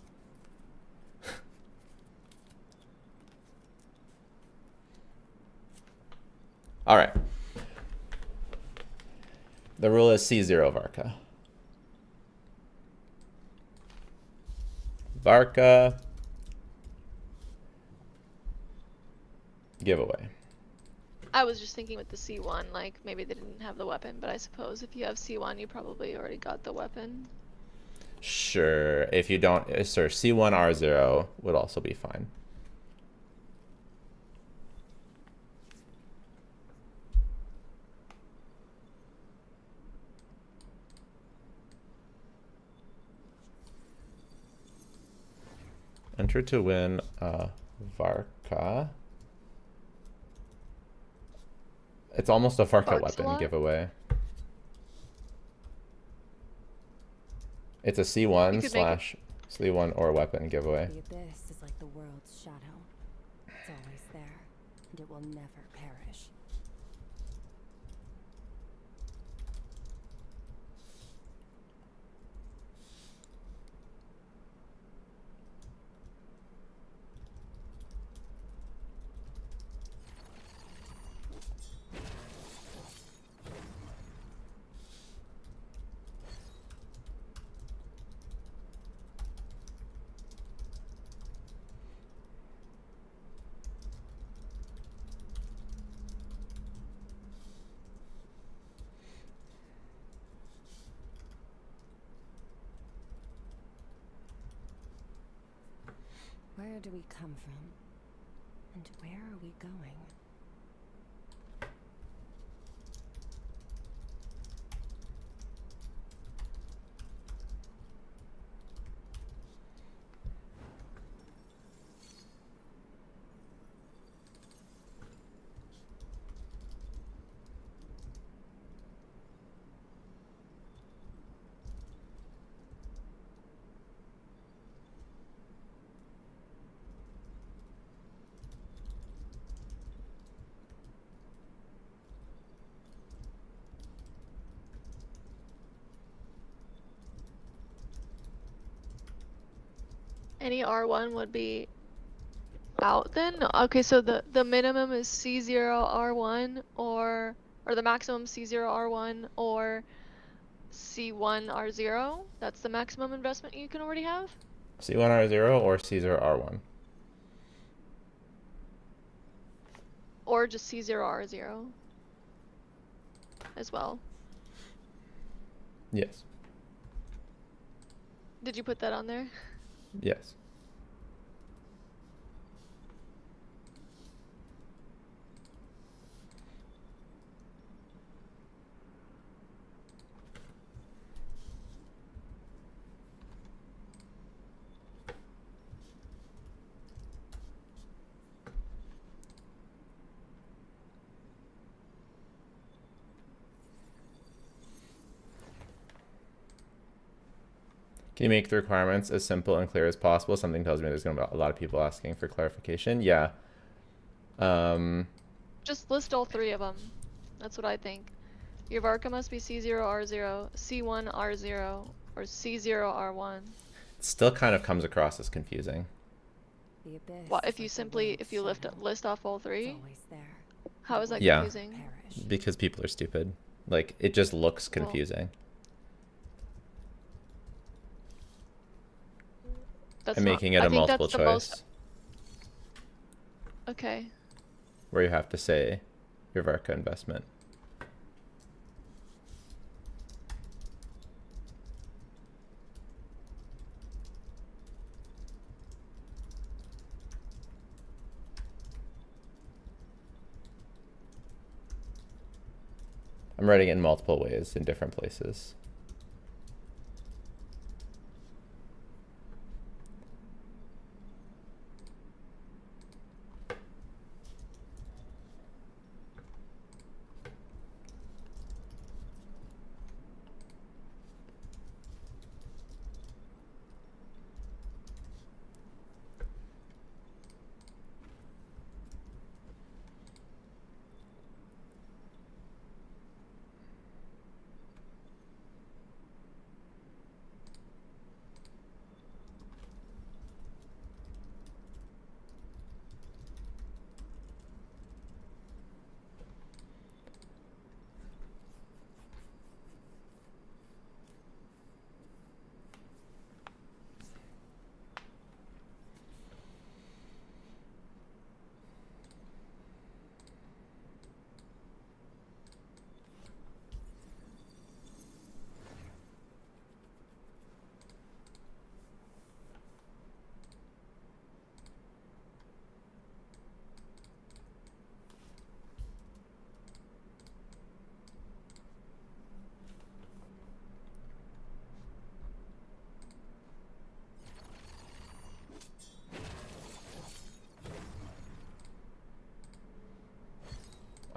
Alright. The rule is C0 Varka. Varka giveaway. I was just thinking with the C1, like maybe they didn't have the weapon, but I suppose if you have C1, you probably already got the weapon. Sure, if you don't, sir, C1 R0 would also be fine. Enter to win Varka. It's almost a Varka Varks a weapon lot? giveaway. It's a You C1 could make it- slash C1 or weapon giveaway. The abyss is like the world's shadow. It's always there, and it will never perish. Where do we come from? And where are we going? Any R1 would be out then? No, okay, so the minimum is C0 R1 or the maximum C0 R1 or C1 R0. That's the maximum investment you can already have? C1R0 or C0R1. Or just C0 R0 as well. Yes. Did you put that on there? Yes. Can you make the requirements as simple and clear as possible? Something tells me there's going to be a lot of people asking for clarification. Yeah. Just list all three of them. That's what I think. Your Varka must be C0 R0, C1 R0, or C0 R1. It still kind of comes across as confusing. The abyss What is if you like the simply world's shadow. list off all It's three? always there. How is that Yeah. confusing? Perish. Because people are stupid. Like, it just looks Well- confusing. That's And not, making it I a think multiple that's the choice most. Okay. where you have to say your Varka investment. I'm writing it in multiple ways in different places.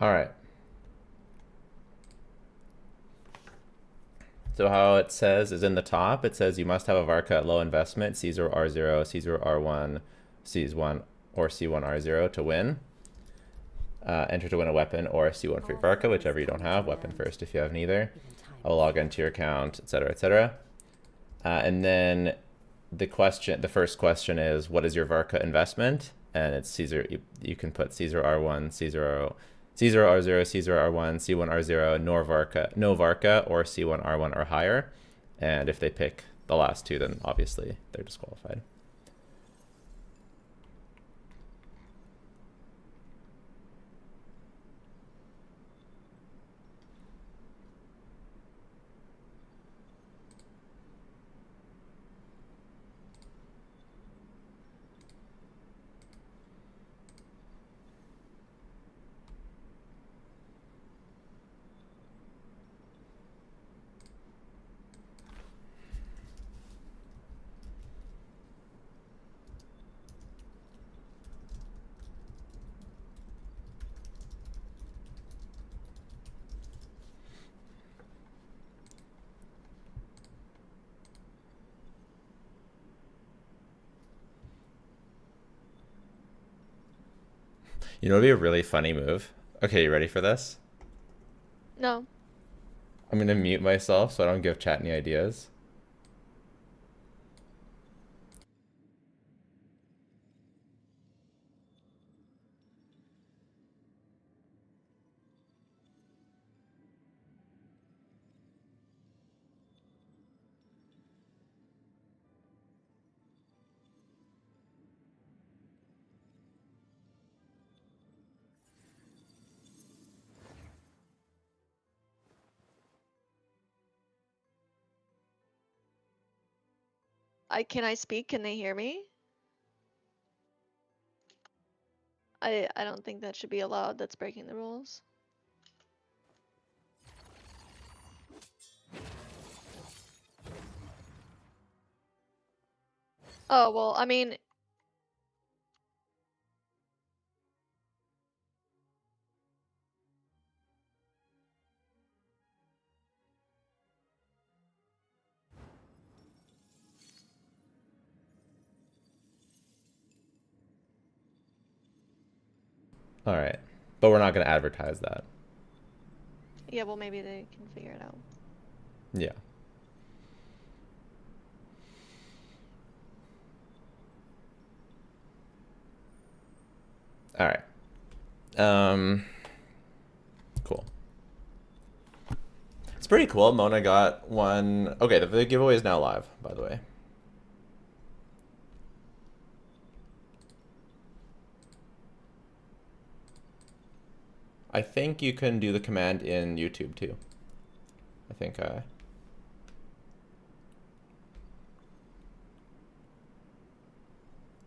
All right. So how it says is in the top, it says you must have a Varka at low investment, C0 R0, C0 R1, C1 or C1 R0 to win. Enter to win a weapon or C1 free Varka, whichever you don't have. Weapon first if you have neither. I'll log into your account, etc., etc. And then the first question is, what is your Varka investment? And it's C0. You can put C0 R1, C0 R0, C0 R1, C1 R0, no Varka, or C1 R1 or higher. And if they pick the last two, then obviously they're disqualified. You know, it'd be a really funny move. Okay, you ready for this? No. I'm gonna mute myself so I don't give chat any ideas. Can I speak? Can they hear me? I don't think that should be allowed. That's breaking the rules. Oh, well, I mean, All right, but we're not gonna advertise that. yeah, well, maybe they can figure it out. Yeah. All right. Cool. It's pretty cool. Mona got one. Okay, the giveaway is now live, by the way. I think you can do the command in YouTube too. I think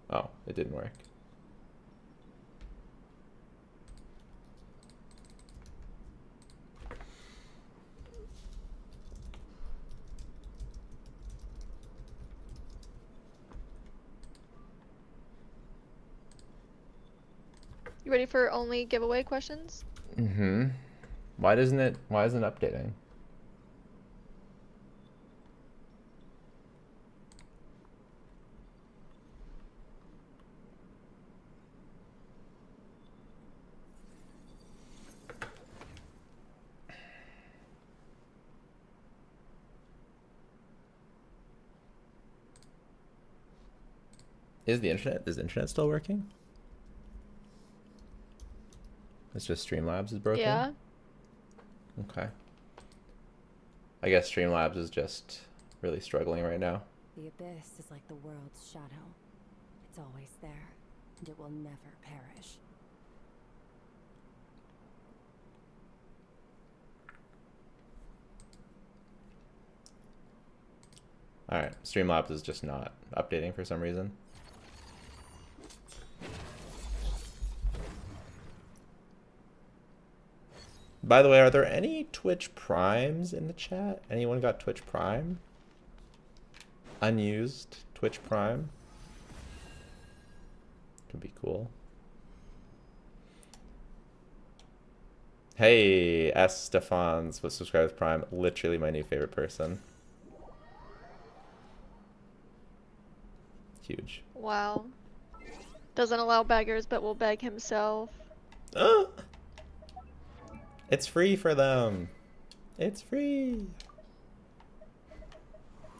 oh, it didn't work. You ready for only giveaway questions? Mm-hmm. Why isn't it updating? Is the internet still working? It's just Streamlabs is broken? Yeah. Okay. I guess Streamlabs is just really struggling right now. The abyss is like the world's shadow. It's always there, and it will never perish. Alright, Streamlabs is just not updating for some reason. By the way, are there any Twitch Primes in the chat? Anyone got Twitch Prime? Unused Twitch Prime? Could be cool. Hey, S. Stefans was subscribed with Prime. Literally my new favorite person. Huge. Wow. Doesn't allow beggars, but will beg himself. It's free for them. It's free.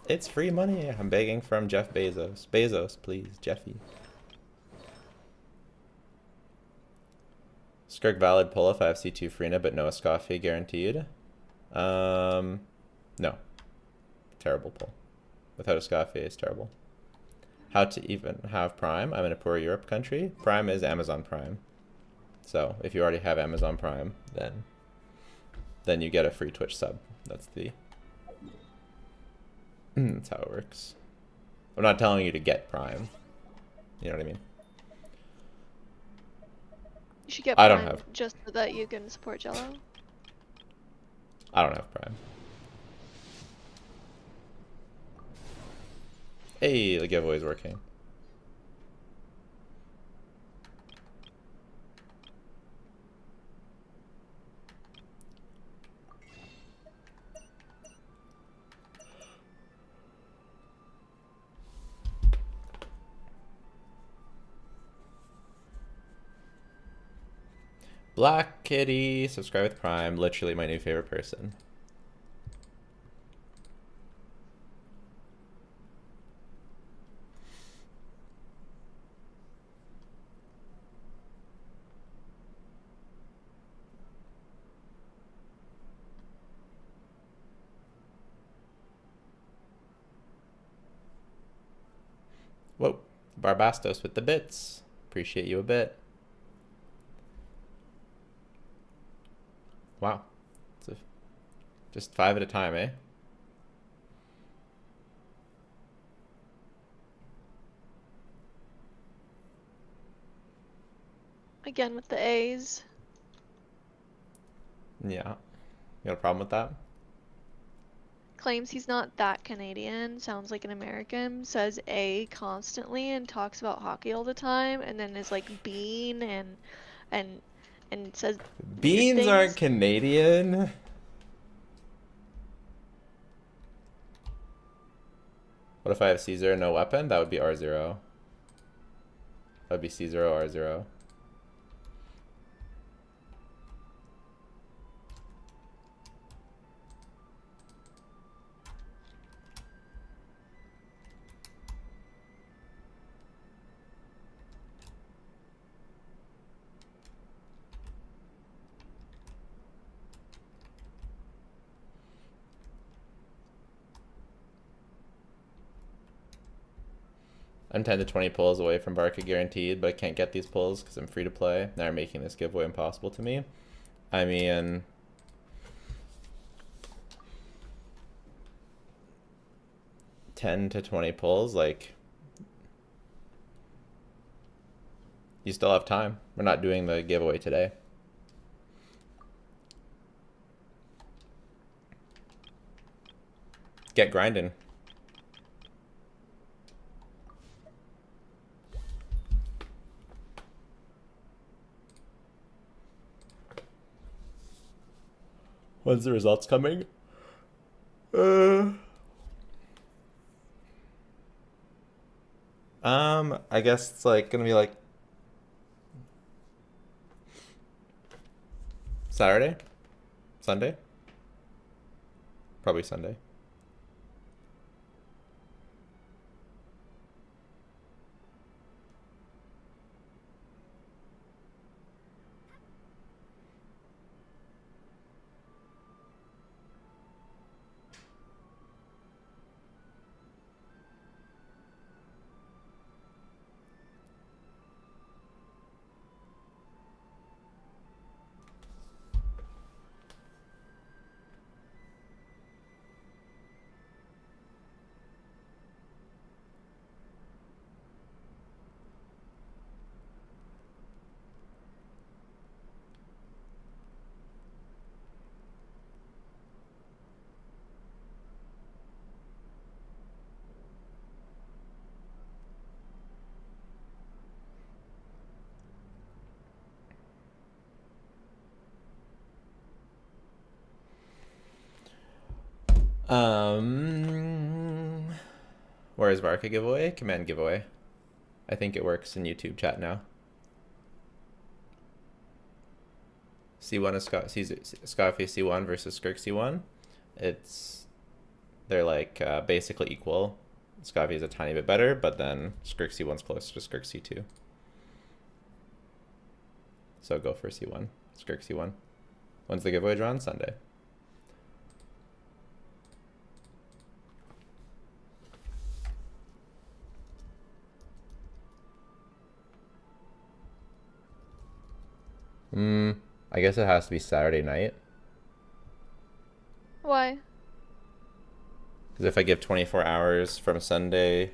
It's free money. I'm begging from Jeff Bezos. Bezos, please, Jeffy. Skirk valid pull if I have C2 Freena, but no Escoffier guaranteed. No. Terrible pull. Without Escoffier, it's terrible. How to even have Prime? I'm in a poor Europe country. Prime is Amazon Prime. So if you already have Amazon Prime, then you get a free Twitch sub. That's how it works. I'm not telling you to get Prime. You know what I mean? You should get I don't Prime have- just so that you can support Jello. I don't have Prime. Hey, the giveaway's working. Black Kitty, subscribe with Prime. Literally my new favorite person. Whoa, Barbastos with the bits. Appreciate you a bit. Wow. Just 5 at a time, eh? Again with the A's. Yeah. You got a problem with that? Claims he's not that Canadian, sounds like an American, says A constantly and talks about hockey all the time, and then is like bean and says weird Beans aren't things. Canadian. What if I have C0 no weapon? That would be R0. That would be C0 R0. I'm 10 to 20 pulls away from Barca guaranteed, but I can't get these pulls because I'm free to play. They're making this giveaway impossible to me. I mean, $10 to 20 pulls, like, you still have time. We're not doing the giveaway today. Get grinding. When's the results coming? I guess it's like gonna be like Saturday? Sunday? Probably Sunday. Where is Varka giveaway? Command giveaway. I think it works in YouTube chat now. C1 is Scoffy C1 versus Skirk C1. They're like basically equal. Scoffy is a tiny bit better, but then Skirk C1's closer to Skirk C2. So go for C1. Skirk C1. When's the giveaway drawn? Sunday. I guess it has to be Saturday night. Why? Because if I give 24 hours from Sunday,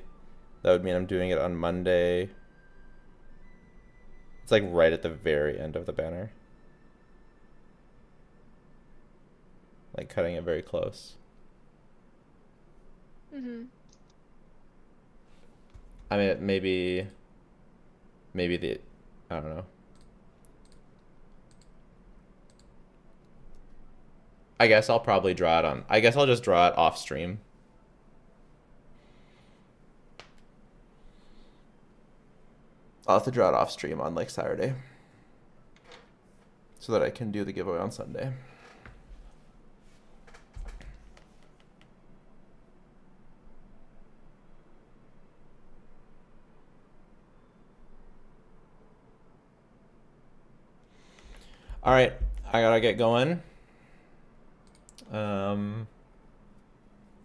that would mean I'm doing it on Monday. It's like right at the very end of the banner. Like cutting it very close. Mm-hmm. I mean, maybe I don't know. I guess I'll probably draw it on, I guess I'll just draw it off stream. I'll have to draw it off stream on like Saturday so that I can do the giveaway on Sunday. All right, I gotta get going.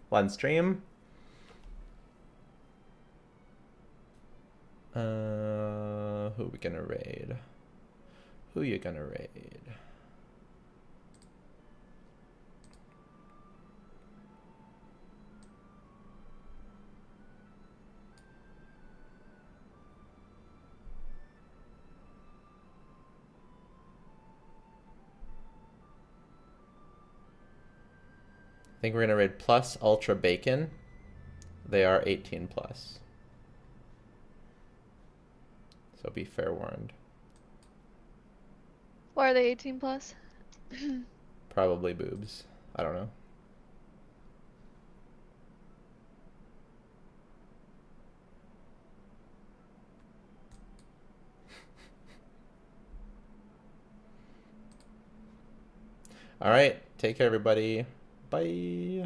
One stream. Who are we gonna raid? Who you gonna raid? I think we're gonna raid Plus Ultra Bacon. They are 18 plus. So be fair warned. Why are they 18 plus? Probably boobs. I don't know. All right. Take care, everybody. Bye.